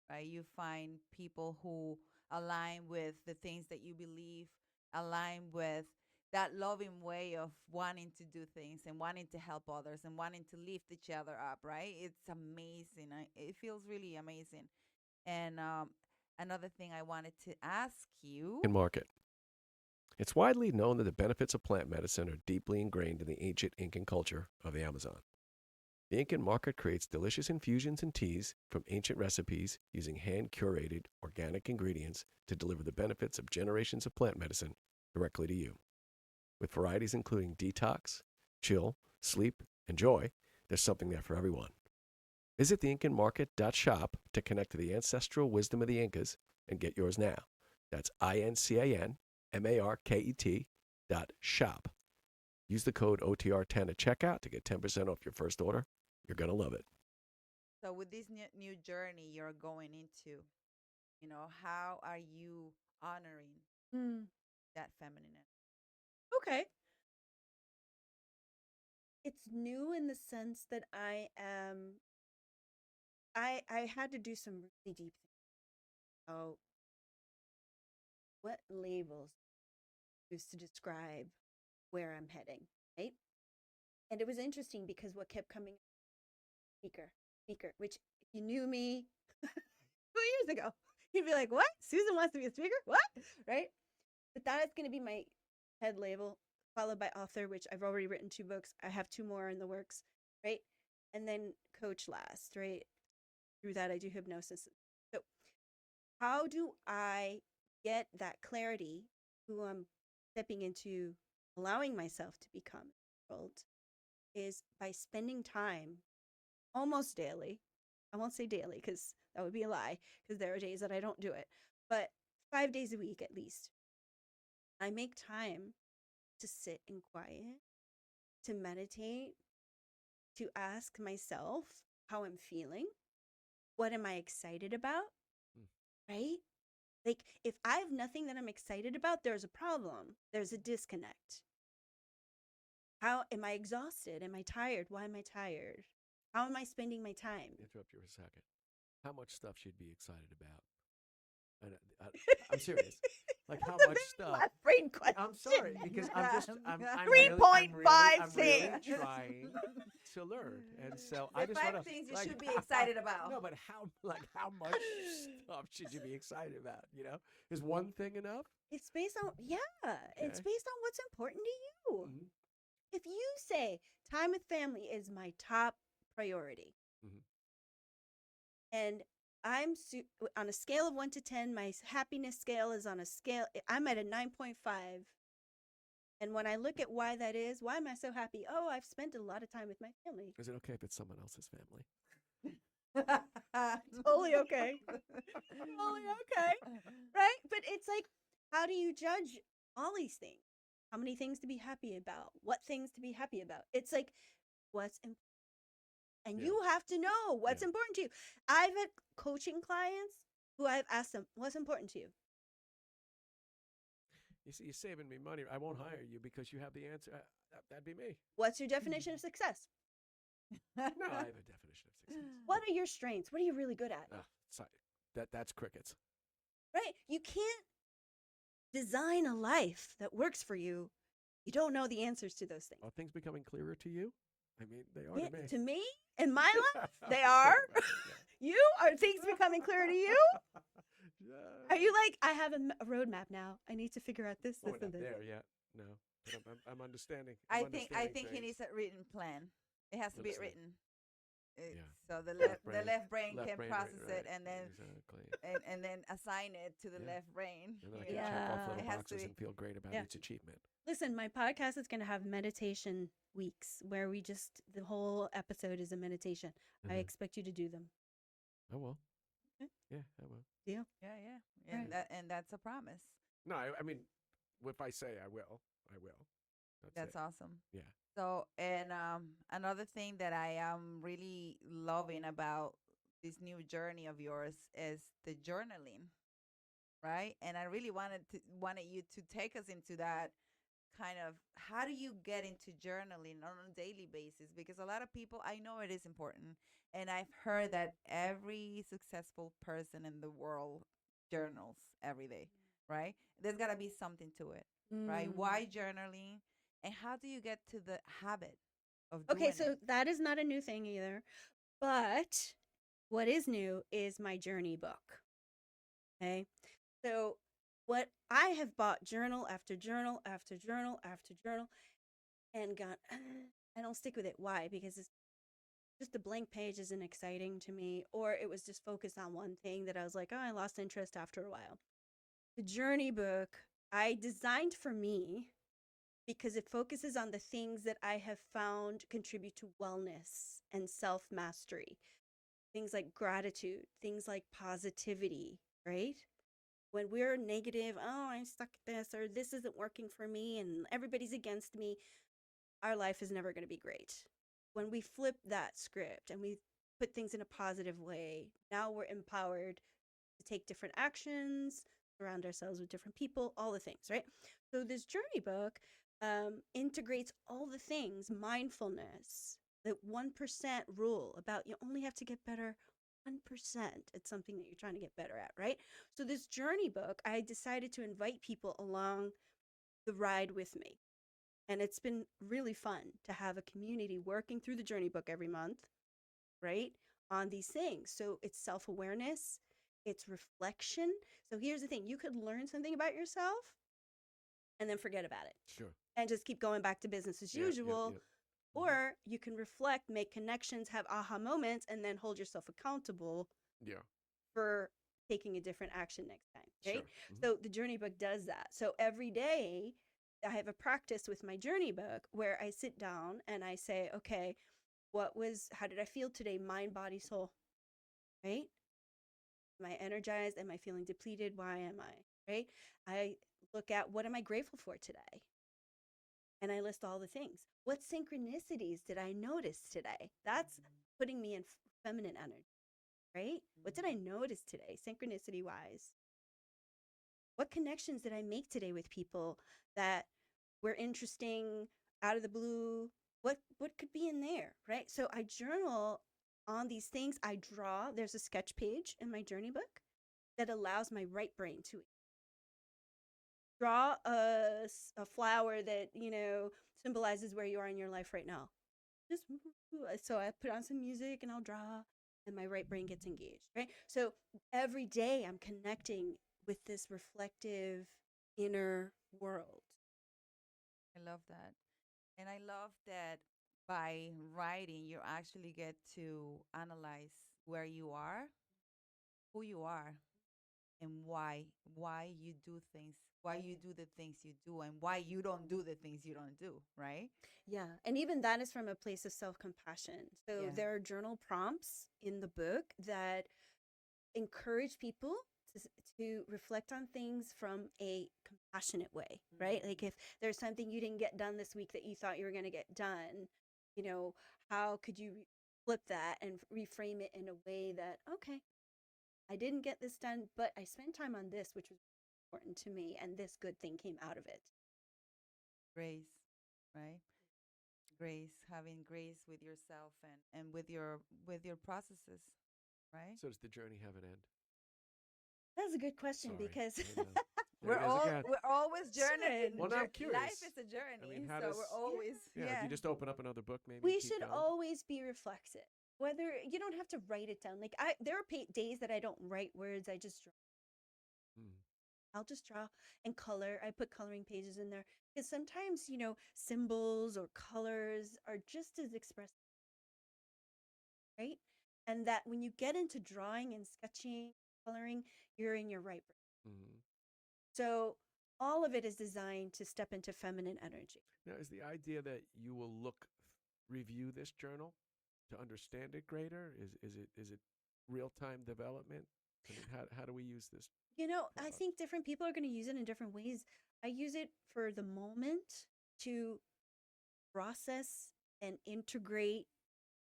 right? You find people who align with the things that you believe, align with that loving way of wanting to do things and wanting to help others and wanting to lift each other up, right? It's amazing. It feels really amazing. And another thing I wanted to ask you. In market. It's widely known that the benefits of plant medicine are deeply ingrained in the ancient Incan culture of the Amazon. The Incan market creates delicious infusions and teas from ancient recipes using hand-curated organic ingredients to deliver the benefits of generations of plant medicine directly to you. With varieties including detox, chill, sleep, and joy, there's something there for everyone. Visit theincanmarket.shop to connect to the ancestral wisdom of the Incas and get yours now. That's INCANMARKET.shop. Use the code OTR10 at checkout to get 10% off your first order. You're going to love it. So with this new journey you're going into, how are you honoring that femininity? Okay. It's new in the sense that I had to do some really deep things. Oh, what labels used to describe where I'm heading, right? And it was interesting because what kept coming, speaker, which if you knew me 2 years ago, you'd be like, what? Susan wants to be a speaker? What? Right? But that is going to be my head label, followed by author, which I've already written 2 books. I have 2 more in the works, right? And then coach last, right? Through that, I do hypnosis. So, how do I get that clarity who I'm stepping into, allowing myself to become world, is by spending time almost daily. I won't say daily because that would be a lie, because there are days that I don't do it, but 5 days a week at least. I make time to sit in quiet, to meditate, to ask myself how I'm feeling. What am I excited about? Right? Like, if I have nothing that I'm excited about, there's a problem. There's a disconnect. How am I exhausted? Am I tired? Why am I tired? How am I spending my time? Interrupt you for a second. How much stuff should be excited about? I'm serious. Like how much stuff? Left brain question. I'm sorry because I'm 3.5 really things. trying to learn, and so The I just 5 want to things you should be excited about. No, but how much stuff should you be excited about? Is one thing enough? It's based on, it's Okay. based on what's important to you. Mhm. If you say time with family is my top priority, Mhm. and I'm on a scale of 1 to 10, my happiness scale is on a scale, I'm at a 9.5. And when I look at why that is, why am I so happy? Oh, I've spent a lot of time with my family. Is it okay if it's someone else's family? Totally okay. Totally okay. Right? But it's like, how do you judge all these things? How many things to be happy about? What things to be happy about? It's like, what's important? And Yeah. you have to know what's Yeah. important to you. I've had coaching clients who I've asked them, what's important to you? You see, you're saving me money. I won't hire you because you have the answer. That'd be me. What's your definition of success? No, I have a definition of success. What are your strengths? What are you really good at? Sorry. That's crickets. Right? You can't design a life that works for you. You don't know the answers to those things. Are things becoming clearer to you? I mean, they are Yeah, to me. to me, in my life, they are. You, are things becoming clear to you? Are you like, I have a roadmap now. I need to figure out this, Well, this, we're and not this. there yet. No, but I'm understanding. I think he needs a written plan. It has to be Listen. written. Yeah. So the brain- left brain left can brain, process right, it and then exactly. and then assign it to the Yeah. left brain. And then I you can know. check off Yeah. little It has to boxes be- and feel great about Yeah. each achievement. Listen, my podcast is going to have meditation weeks where the whole episode is a meditation. I Mhm. expect you to do them. I will. Okay. Yeah, I will. Deal? Yeah. Right. And that's a promise. No, I mean, if I say I will, I will. That's it. awesome. Yeah. So, and another thing that I am really loving about this new journey of yours is the journaling, right? And I really wanted you to take us into that kind of, how do you get into journaling on a daily basis? Because a lot of people, I know it is important, and I've heard that every successful person in the world journals every day, right? There's got to be something to it, right? Mm. Why journaling, and how do you get to the habit of Okay, doing so it? that is not a new thing either. But what is new is my journey book. Okay. So what I have bought journal after journal after journal after journal and gone, I don't stick with it. Why? Because it's just a blank page isn't exciting to me, or it was just focused on one thing that I was like, oh, I lost interest after a while. The journey book I designed for me because it focuses on the things that I have found contribute to wellness and self mastery. Things like gratitude, things like positivity, right? When we're negative, oh, I'm stuck at this, or this isn't working for me, and everybody's against me, our life is never going to be great. When we flip that script and we put things in a positive way, now we're empowered to take different actions, surround ourselves with different people, all the things, right? So this journey book integrates all the things, mindfulness, the 1% rule about you only have to get better 1%. It's something that you're trying to get better at, right? So this journey book, I decided to invite people along the ride with me. And it's been really fun to have a community working through the journey book every month, right? On these things. So it's self awareness, it's reflection. So here's the thing, you could learn something about yourself and then forget about it Sure. and just keep going back to business as Yeah, yeah, usual. yeah. Or you can reflect, make connections, have aha moments, and then hold yourself accountable Yeah. for taking a different action next time, right? Sure. Mhm. So the journey book does that. So every day I have a practice with my journey book where I sit down and I say, okay, how did I feel today? Mind, body, soul, right? Am I energized? Am I feeling depleted? Why am I, right? I look at what am I grateful for today? And I list all the things. What synchronicities did I notice today? That's putting me in feminine energy, right? What did I notice today, synchronicity wise? What connections did I make today with people that were interesting, out of the blue? What could be in there, right? So I journal on these things. I draw. There's a sketch page in my journey book that allows my right brain to draw a flower that symbolizes where you are in your life right now. Just so I put on some music and I'll draw, and my right brain gets engaged, right? So every day I'm connecting with this reflective inner world. I love that. And I love that by writing, you actually get to analyze where you are, who you are, and why you do things, why you do the things you do, and why you don't do the things you don't do, right? Yeah, and even that is from a place of self-compassion. So Yeah. there are journal prompts in the book that encourage people to, to reflect on things from a compassionate way, right? Like if there's something you didn't get done this week that you thought you were going to get done, how could you flip that and reframe it in a way that, okay, I didn't get this done, but I spent time on this, which was important to me, and this good thing came out of it. Grace, right? Grace, having grace with yourself and with your processes, right? So does the journey have an end? That's a good question Sorry. because I know. There it is again. We're always journeying. Well, now I'm Life curious. is a journey, I mean, how so does we're always yeah? Do you just open up another book, maybe we keep should going? always be reflexive. Whether you don't have to write it down. Like there are days that I don't write words. I just draw. Hmm. I'll just draw and color. I put coloring pages in there because sometimes symbols or colors are just as expressive, right? And that when you get into drawing and sketching, coloring, you're in your right brain. Hmm. So all of it is designed to step into feminine energy. Now, is the idea that you will review this journal to understand it greater? Is it real time development? I mean, how do we use this I product? think different people are going to use it in different ways. I use it for the moment to process and integrate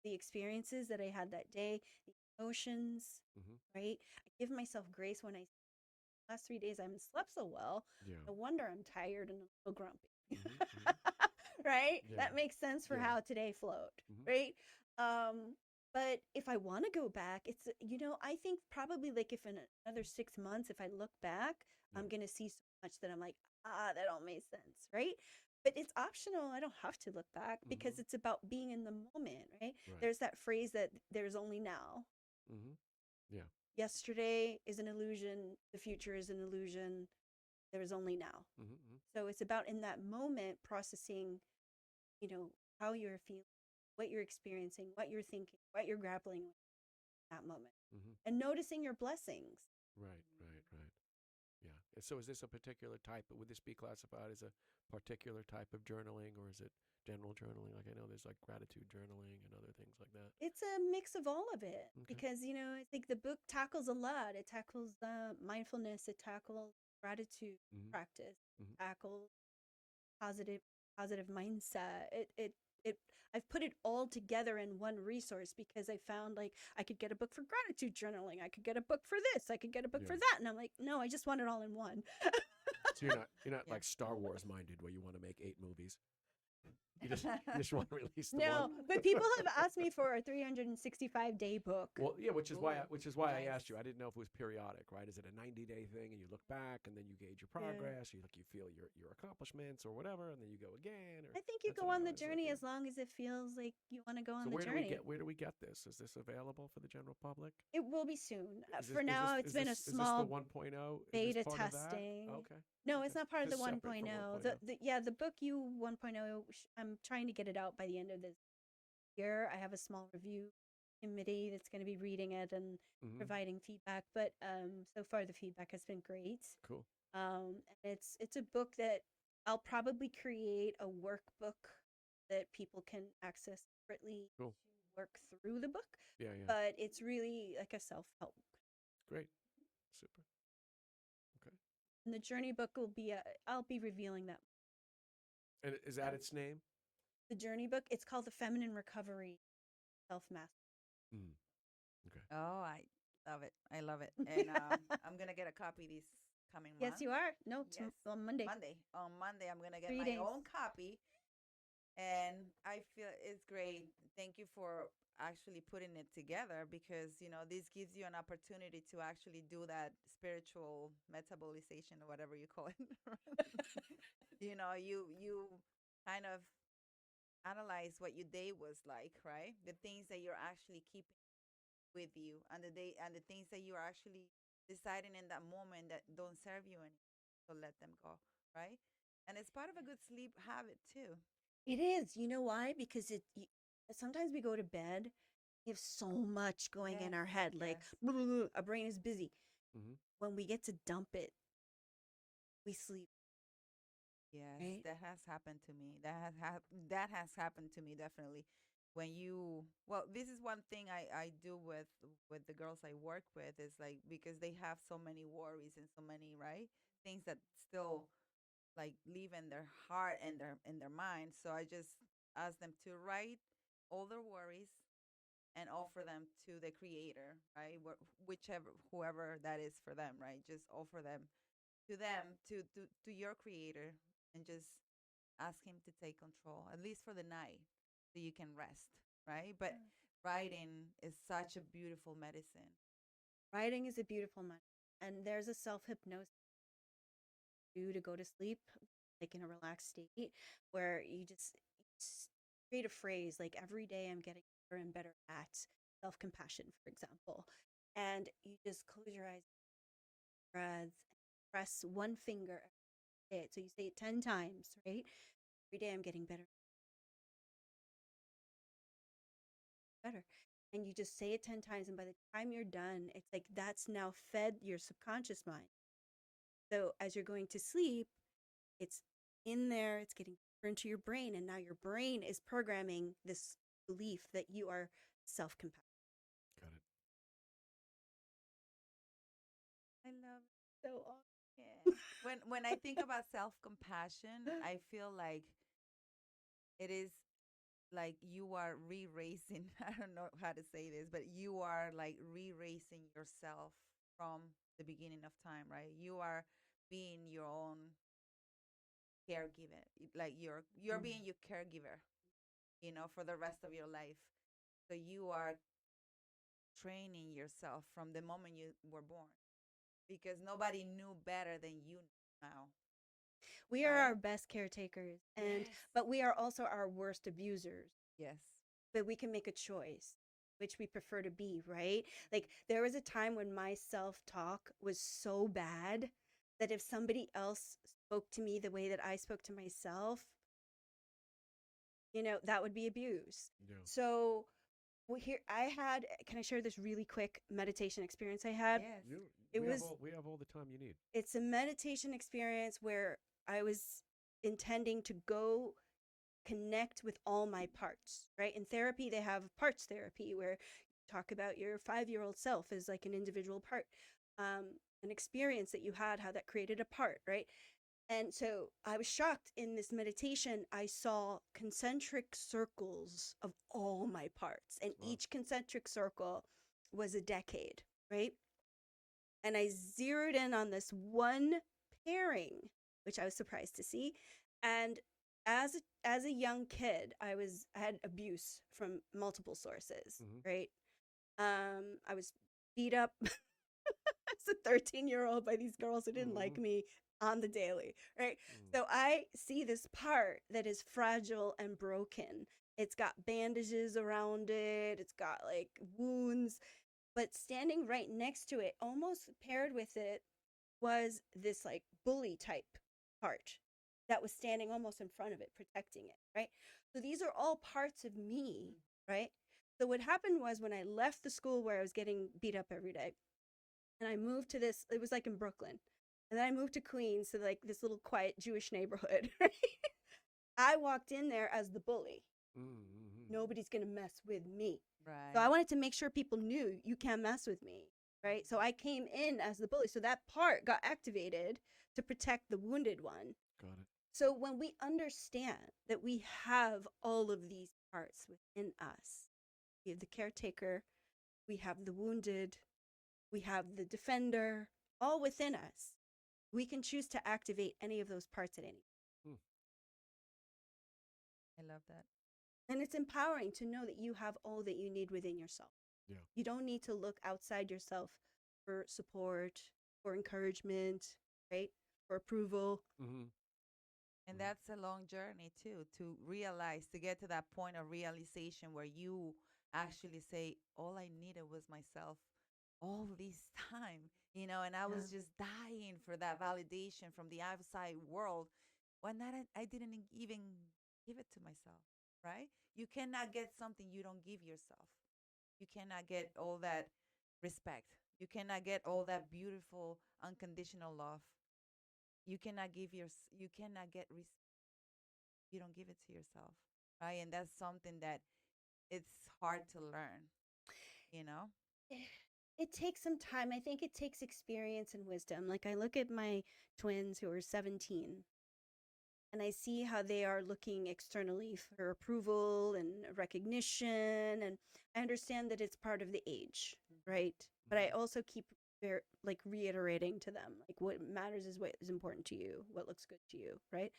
the experiences that I had that day, the emotions, Hmm. right? I give myself grace when last 3 days I haven't slept so well. Yeah. No wonder I'm tired and a little grumpy. Mm-hmm. Mm-hmm. Right? Yeah. That makes sense for Yeah. how today flowed, Mm-hmm. right? But if I want to go back, it's, I think probably like if in another 6 months, if I look back, Yeah. I'm going to see so much that I'm like, that all makes sense, right? But it's optional. I don't have to look back because Mm-hmm. it's about being in the moment, right? Right. There's that phrase that there's only now. Mm-hmm. Yeah. Yesterday is an illusion. The future is an illusion. There is only now. Mm-hmm. Mm-hmm. So it's about in that moment processing, you know, how you're feeling, what you're experiencing, what you're thinking, what you're grappling with in that moment, Mm-hmm. and noticing your blessings. Right. Right. Right. Yeah. And so is this a particular type? Would this be classified as a particular type of journaling, or is it general journaling? Like I know there's like gratitude journaling and other things like that. It's a mix of all of it Okay. because, I think the book tackles a lot. It tackles mindfulness, it tackles gratitude Mm-hmm. practice, Mm-hmm. tackles positive positive mindset. It I've put it all together in one resource because I found like I could get a book for gratitude journaling, I could get a book for this, I could get a book Yeah. for that, and I'm like, no, I just want it all in one. So you're not Yeah. like Star Wars minded where you want to make 8 movies. You just want to release the one. No, but people have asked me for a 365-day book. Well, yeah, which is why Ooh, I nice. asked you. I didn't know if it was periodic, right? Is it a 90-day thing and you look back and then you gauge your Yeah. progress, you feel your accomplishments or whatever, and then you go again? Or I think you that's go what I on the always look journey at. as long as it feels like you want to go on So the journey. where do we get this? Is this available for the general public? It will be soon. Is For now, it's been a is this the small 1.0? Is this beta part of that? testing. Okay. No, Okay. it's not part of the This is separate 1.0. from 1.0. The book you 1.0, I'm trying to get it out by the end of this year. I have a small review committee that's going to be reading it and Mm-hmm. providing feedback, but so far the feedback has been great. Cool. And it's a book that I'll probably create a workbook that people can access separately Cool. to work through the book, Yeah, yeah. but it's really like a self-help. Great. Super. Okay. And the journey book will be I'll be revealing that. And is that its name? The journey book, it's called The Feminine Recovery Self-Mastery. Mm. Okay. Oh, I love it. I love it. And I'm gonna get a copy this coming Yes, month. you are. No, Yes, on Monday. Monday. On Monday, I'm gonna get 3 my days. own copy, and I feel it's great. Thank you for actually putting it together because this gives you an opportunity to actually do that spiritual metabolization or whatever you call it. You kind of analyze what your day was like, right? The things that you're actually keeping with you, and the things that you're actually deciding in that moment that don't serve you anymore. So let them go, right? And it's part of a good sleep habit too. It is. You know why? Because sometimes we go to bed, we have so much going in Yes, our head, like yes. our brain is busy. Mm-hmm. When we get to dump it, we sleep, Yes, right? that has happened to me. That has happened to me definitely. Well, this is one thing I do with the girls I work with is like because they have so many worries and so many right things that still like live in their heart and their mind. So I just ask them to write all their worries and offer them to the creator, right? Whichever whoever that is for them, right? Just offer them to to your creator and just ask him to take control at least for the night so you can rest, right? But writing is such a beautiful medicine. Writing is a beautiful one. And there's a self hypnosis to go to sleep, like in a relaxed state, where you just create a phrase like every day I'm getting better and better at self compassion, for example. And you just close your eyes, breaths, and press one finger. So you say it 10 times, right? Every day I'm getting better, better. And you just say it 10 times. And by the time you're done, it's like that's now fed your subconscious mind. So as you're going to sleep, it's in there, it's getting deeper into your brain. And now your brain is programming this belief that you are self compassionate. Got it. I love So awesome. it. When I think about self-compassion, I feel like it is like you are re-racing. I don't know how to say this, but you are like re-racing yourself from the beginning of time, right? You are being your own caregiver, like you're being your caregiver, for the rest of your life. So you are training yourself from the moment you were born, because nobody knew better than you now, We are our right? best caretakers, Yes. but we are also our worst abusers. Yes. But we can make a choice which we prefer to be, right? Like there was a time when my self-talk was so bad that if somebody else spoke to me the way that I spoke to myself, that would be abuse. Yeah. So here I had, can I share this really quick meditation experience I had? Yes. It we was we have all the time you need. It's a meditation experience where I was intending to go connect with all my parts, right? In therapy, they have parts therapy where you talk about your 5-year-old self as like an individual part, an experience that you had, how that created a part, right? And so I was shocked in this meditation. I saw concentric circles of all my parts, and Wow. each concentric circle was a decade, right? And I zeroed in on this one pairing, which I was surprised to see. And as a young kid, I had abuse from multiple sources, Mm-hmm. right? I was beat up as a 13-year-old by these girls who didn't like me on the daily, right? So I see this part that is fragile and broken. It's got bandages around it. It's got like wounds, but standing right next to it, almost paired with it, was this like bully type part that was standing almost in front of it, protecting it, right? So these are all parts of me, right? So what happened was when I left the school where I was getting beat up every day, and I moved to this, it was like in Brooklyn. And then I moved to Queens, to like this little quiet Jewish neighborhood, right? I walked in there as the bully. Mm-hmm. Nobody's going to mess with me. Right. So I wanted to make sure people knew you can't mess with me, right? So I came in as the bully. So that part got activated to protect the wounded one. Got it. So when we understand that we have all of these parts within us, we have the caretaker, we have the wounded, we have the defender, all within us. We can choose to activate any of those parts at any. Hmm. I love that. And it's empowering to know that you have all that you need within yourself. Yeah. You don't need to look outside yourself for support, for encouragement, right? For approval. Mm-hmm. And that's a long journey too, to realize, to get to that point of realization where you actually say, all I needed was myself all this time, and I was just dying for that validation from the outside world when that I didn't even give it to myself, right? You cannot get something you don't give yourself. You cannot get all that respect. You cannot get all that beautiful unconditional love. You cannot get you don't give it to yourself, right? And that's something that it's hard to learn, you know? It takes some time. I think it takes experience and wisdom. Like I look at my twins who are 17 and I see how they are looking externally for approval and recognition. And I understand that it's part of the age, right? But I also keep like reiterating to them, like what matters is what is important to you, what looks good to you, right?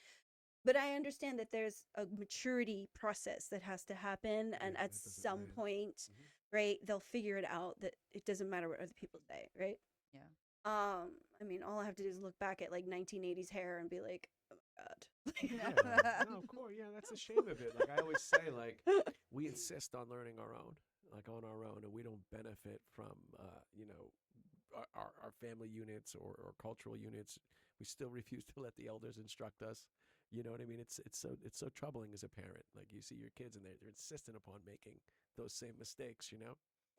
But I understand that there's a maturity process that has to happen. And at some point, right, they'll figure it out that it doesn't matter what other people say, right? Yeah. I mean, all I have to do is look back at like 1980s hair and be like, oh my God. Yeah. No, of course. Yeah, that's a shame of it. Like I always say, like we insist on learning our own, like on our own, and we don't benefit from, our family units or cultural units. We still refuse to let the elders instruct us. You know what I mean? It's so troubling as a parent. Like you see your kids and they're insistent upon making those same mistakes.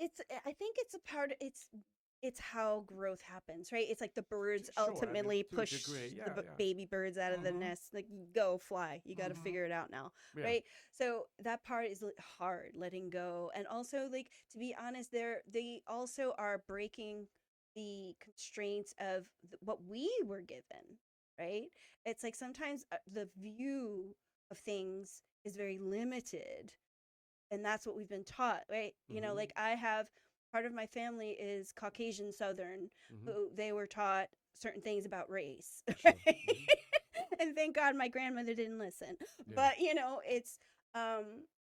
I think it's a part, it's how growth happens, right? It's like the birds Sure, I mean, ultimately to a push degree, the yeah, yeah. baby birds out of the nest, like go fly, you got to figure it out now, Yeah. right? So that part is hard, letting go. And also, like, to be honest, they also are breaking the constraints of what we were given, right? It's like sometimes the view of things is very limited, and that's what we've been taught, right? Like I have part of my family is Caucasian Southern, who they were taught certain things about race, Sure. right? And thank God my grandmother didn't listen. Yeah. But it's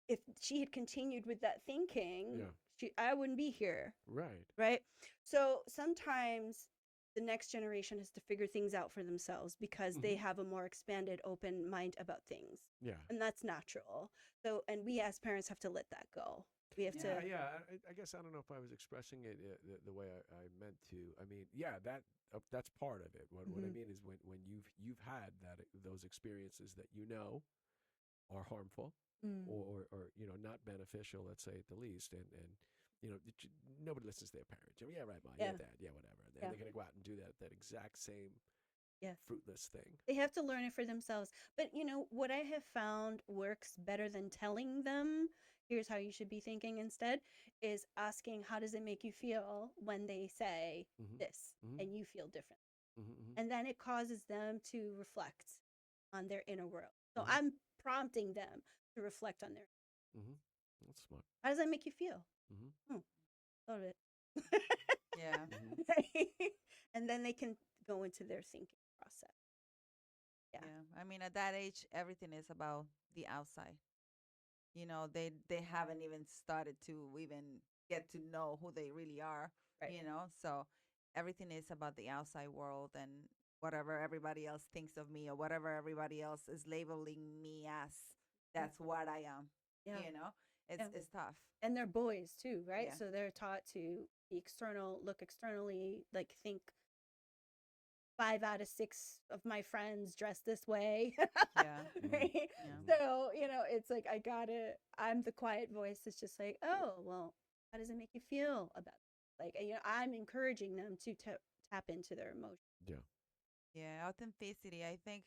if she had continued with that thinking, Yeah. I wouldn't be here, Right. right? So sometimes the next generation has to figure things out for themselves because they have a more expanded, open mind about things, Yeah. and that's natural. So, and we as parents have to let that go. We have Yeah, to. yeah. I guess I don't know if I was expressing it the way I meant to. I mean, yeah, that's part of it. What I mean is when you've had those experiences that are harmful Mm. or not beneficial, let's say at the least, and nobody listens to their parents. Yeah, right, mom. Yeah, Yeah. dad. Yeah, whatever. And Yeah. they're gonna go out and do that exact same Yeah. fruitless thing. They have to learn it for themselves. But what I have found works better than telling them, here's how you should be thinking instead, is asking, how does it make you feel when they say this Mm-hmm. and you feel different? Mm-hmm. And then it causes them to reflect on their inner world. So Mm-hmm. I'm prompting them to reflect on their. Mm-hmm. That's smart. How does that make you feel? Mm-hmm. Thought of it. Yeah. And then they can go into their thinking process. Yeah. Yeah. I mean, at that age, everything is about the outside. They haven't even started to even get to know who they really are. Right. So everything is about the outside world and whatever everybody else thinks of me or whatever everybody else is labeling me as. That's what I am. Yeah. It's tough. And they're boys too, right? Yeah. So they're taught to be external, look externally, like think 5 out of 6 of my friends dress this way. Yeah. Right? Yeah. So, it's like I'm the quiet voice that's just like, oh, well, how does it make you feel about it? Like, I'm encouraging them to tap into their emotions. Yeah. Yeah, authenticity. I think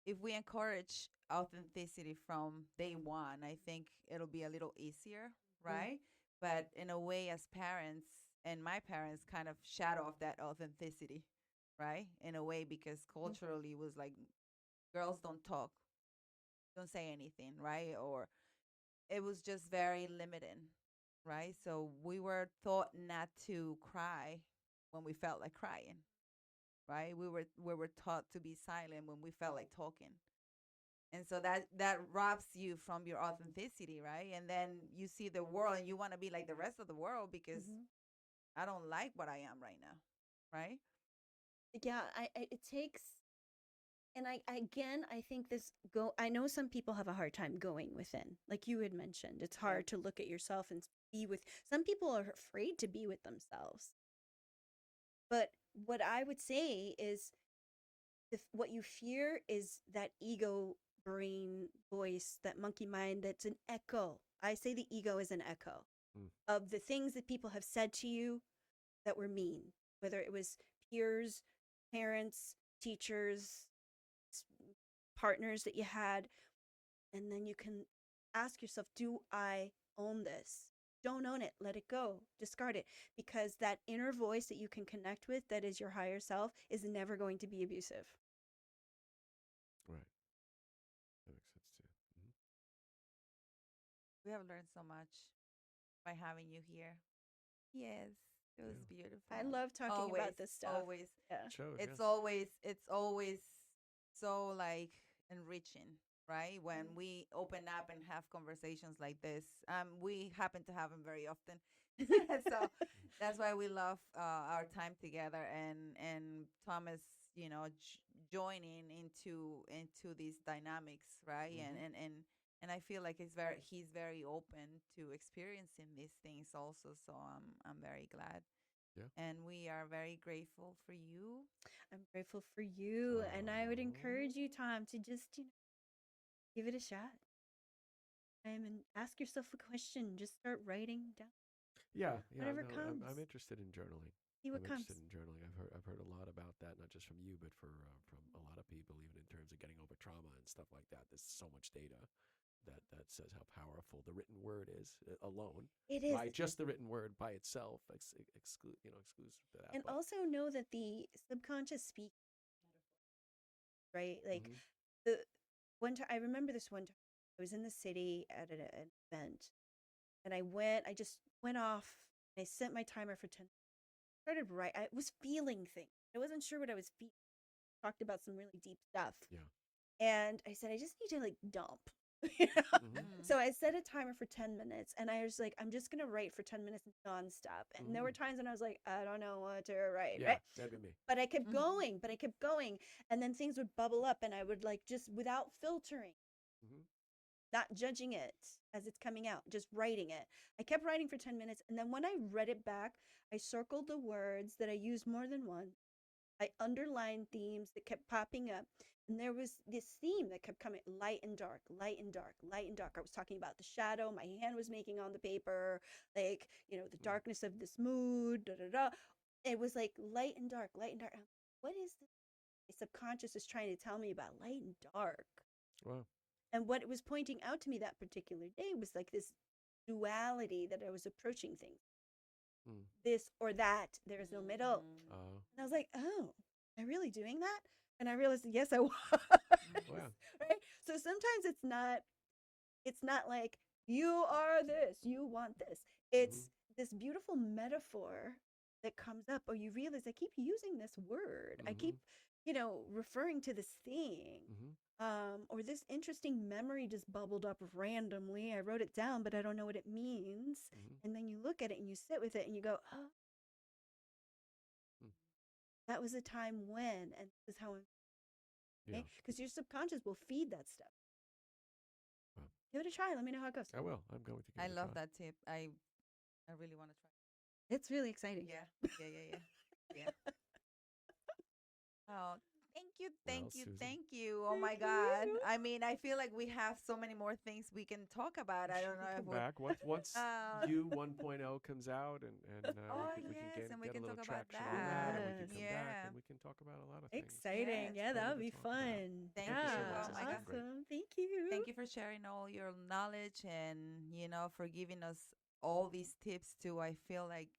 if we encourage authenticity from day one, I think it'll be a little easier, right? But in a way, as parents, and my parents kind of shadow of that authenticity, right? In a way, because culturally it was like girls don't talk, don't say anything, right? Or it was just very limiting, right? So we were taught not to cry when we felt like crying, right? We were taught to be silent when we felt like talking. And so that robs you from your authenticity, right? And then you see the world and you want to be like the rest of the world because I don't like what I am right now, right? Yeah, it takes, and I think I know some people have a hard time going within, like you had mentioned. It's hard to look at yourself and be with. Some people are afraid to be with themselves. But what I would say is, what you fear is that ego brain voice, that monkey mind, that's an echo. I say the ego is an echo of the things that people have said to you that were mean, whether it was peers, parents, teachers, partners that you had. And then you can ask yourself, do I own this? Don't own it. Let it go. Discard it. Because that inner voice that you can connect with, that is your higher self, is never going to be abusive. Right. That makes sense too. We have learned so much by having you here. Yes, it was beautiful. I love talking about this stuff. Always. Yeah. Shows, It's yeah. always so like enriching, right? When we open up and have conversations like this. We happen to have them very often. So that's why we love our time together and Thomas, joining into these dynamics, right? And I feel like he's very open to experiencing these things also. So I'm very glad. Yeah. And we are very grateful for you. I'm grateful for you. And I would encourage you, Tom, to just, give it a shot. And ask yourself a question. Just start writing down. Yeah. Whatever No, comes. I'm interested in journaling. See what I'm comes. interested in journaling. I've heard a lot about that, not just from you, but from a lot of people, even in terms of getting over trauma and stuff like that. There's so much data that says how powerful the written word is alone. It is. Right? Just the written word by itself excludes that. And also know that the subconscious speaks, right? Like the one time, I remember this one time, I was in the city at an event, and I just went off, and I set my timer for 10. Started right. I was feeling things. I wasn't sure what I was feeling. Talked about some really deep stuff. Yeah. And I said, I just need to like dump. You know? Mm-hmm. So I set a timer for 10 minutes and I was like, I'm just going to write for 10 minutes nonstop. And there were times when I was like, I don't know what to write, Yeah, right? that'd be me. But I kept Mhm. going, but I kept going. And then things would bubble up and I would like just without filtering, Mm-hmm. not judging it as it's coming out, just writing it. I kept writing for 10 minutes. And then when I read it back, I circled the words that I used more than once. I underlined themes that kept popping up. And there was this theme that kept coming: light and dark, light and dark, light and dark. I was talking about the shadow my hand was making on the paper, like, you know, the darkness of this mood, da da da. It was like light and dark, light and dark. What is this? My subconscious is trying to tell me about light and dark. Wow. And what it was pointing out to me that particular day was like this duality that I was approaching things, Mm. this or that. There is no middle. Oh. And I was like, oh, am I really doing that? And I realized, yes, I was. Wow. Right? So sometimes it's not like you are this, you want this. It's this beautiful metaphor that comes up, or you realize I keep using this word. I keep, referring to this thing. Or this interesting memory just bubbled up randomly. I wrote it down, but I don't know what it means. And then you look at it and you sit with it and you go, oh, that was a time when, and this is how I'm, Yeah. okay? Because your subconscious will feed that stuff. Wow. Give it a try. Let me know how it goes. I will. I'm going to give I it a love try. that tip. I really want to try. It's really exciting. Yeah. Yeah. Oh, Well, Susan. thank you. Oh Thank my God. you. I mean, I feel like we have so many more things we can talk about. I don't know if Come we'll. back once Uh, you 1.0 comes out and oh we can yes, and we get a can little talk about traction on that, and we can Yes. come back Yeah. and we can talk about a lot of things. Exciting. Yes. Yeah, that Plenty would to be talk about. fun. Thank you so Yeah. much. Oh This my has God. been great. Awesome. Thank you. Thank you for sharing all your knowledge and, for giving us all these tips too. I feel like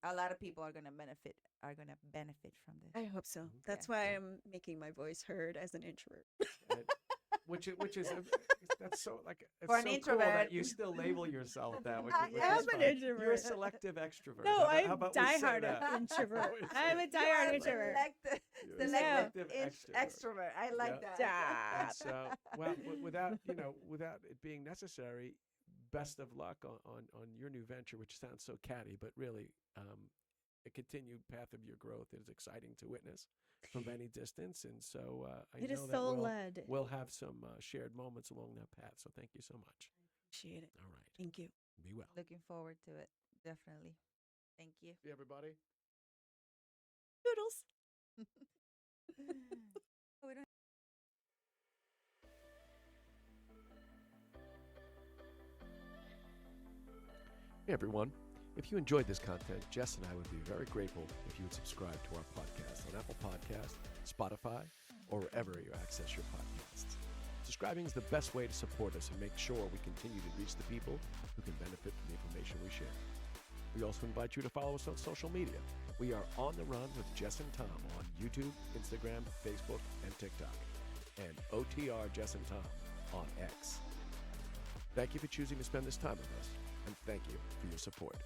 a lot of people are gonna benefit from this. I hope so. Mhm. That's Yeah. why Yeah. I'm making my voice heard as an introvert. And which is that's so like it's For an so cool introvert. that you still label yourself that, which, I which am is an fun. introvert. You're a selective extrovert. No, How about, I'm how about we say diehard that? introvert. How about we say I'm a it? diehard introvert. You're a Selective selective extrovert. I like Yeah. that. And so, well, without without it being necessary, best of luck on your new venture, which sounds so catty, but really, a continued path of your growth is exciting to witness from any distance. And so, I It is know that soul led. we'll have some shared moments along that path. So, thank you so much. Appreciate it. All right, Thank you. be well. Looking forward to it. Definitely. Thank you. See everybody. Doodles. Oh, we don't Hey everyone. If you enjoyed this content, Jess and I would be very grateful if you would subscribe to our podcast on Apple Podcasts, Spotify, or wherever you access your podcasts. Subscribing is the best way to support us and make sure we continue to reach the people who can benefit from the information we share. We also invite you to follow us on social media. We are On the Run with Jess and Tom on YouTube, Instagram, Facebook, and TikTok, and OTR Jess and Tom on X. Thank you for choosing to spend this time with us, and thank you for your support.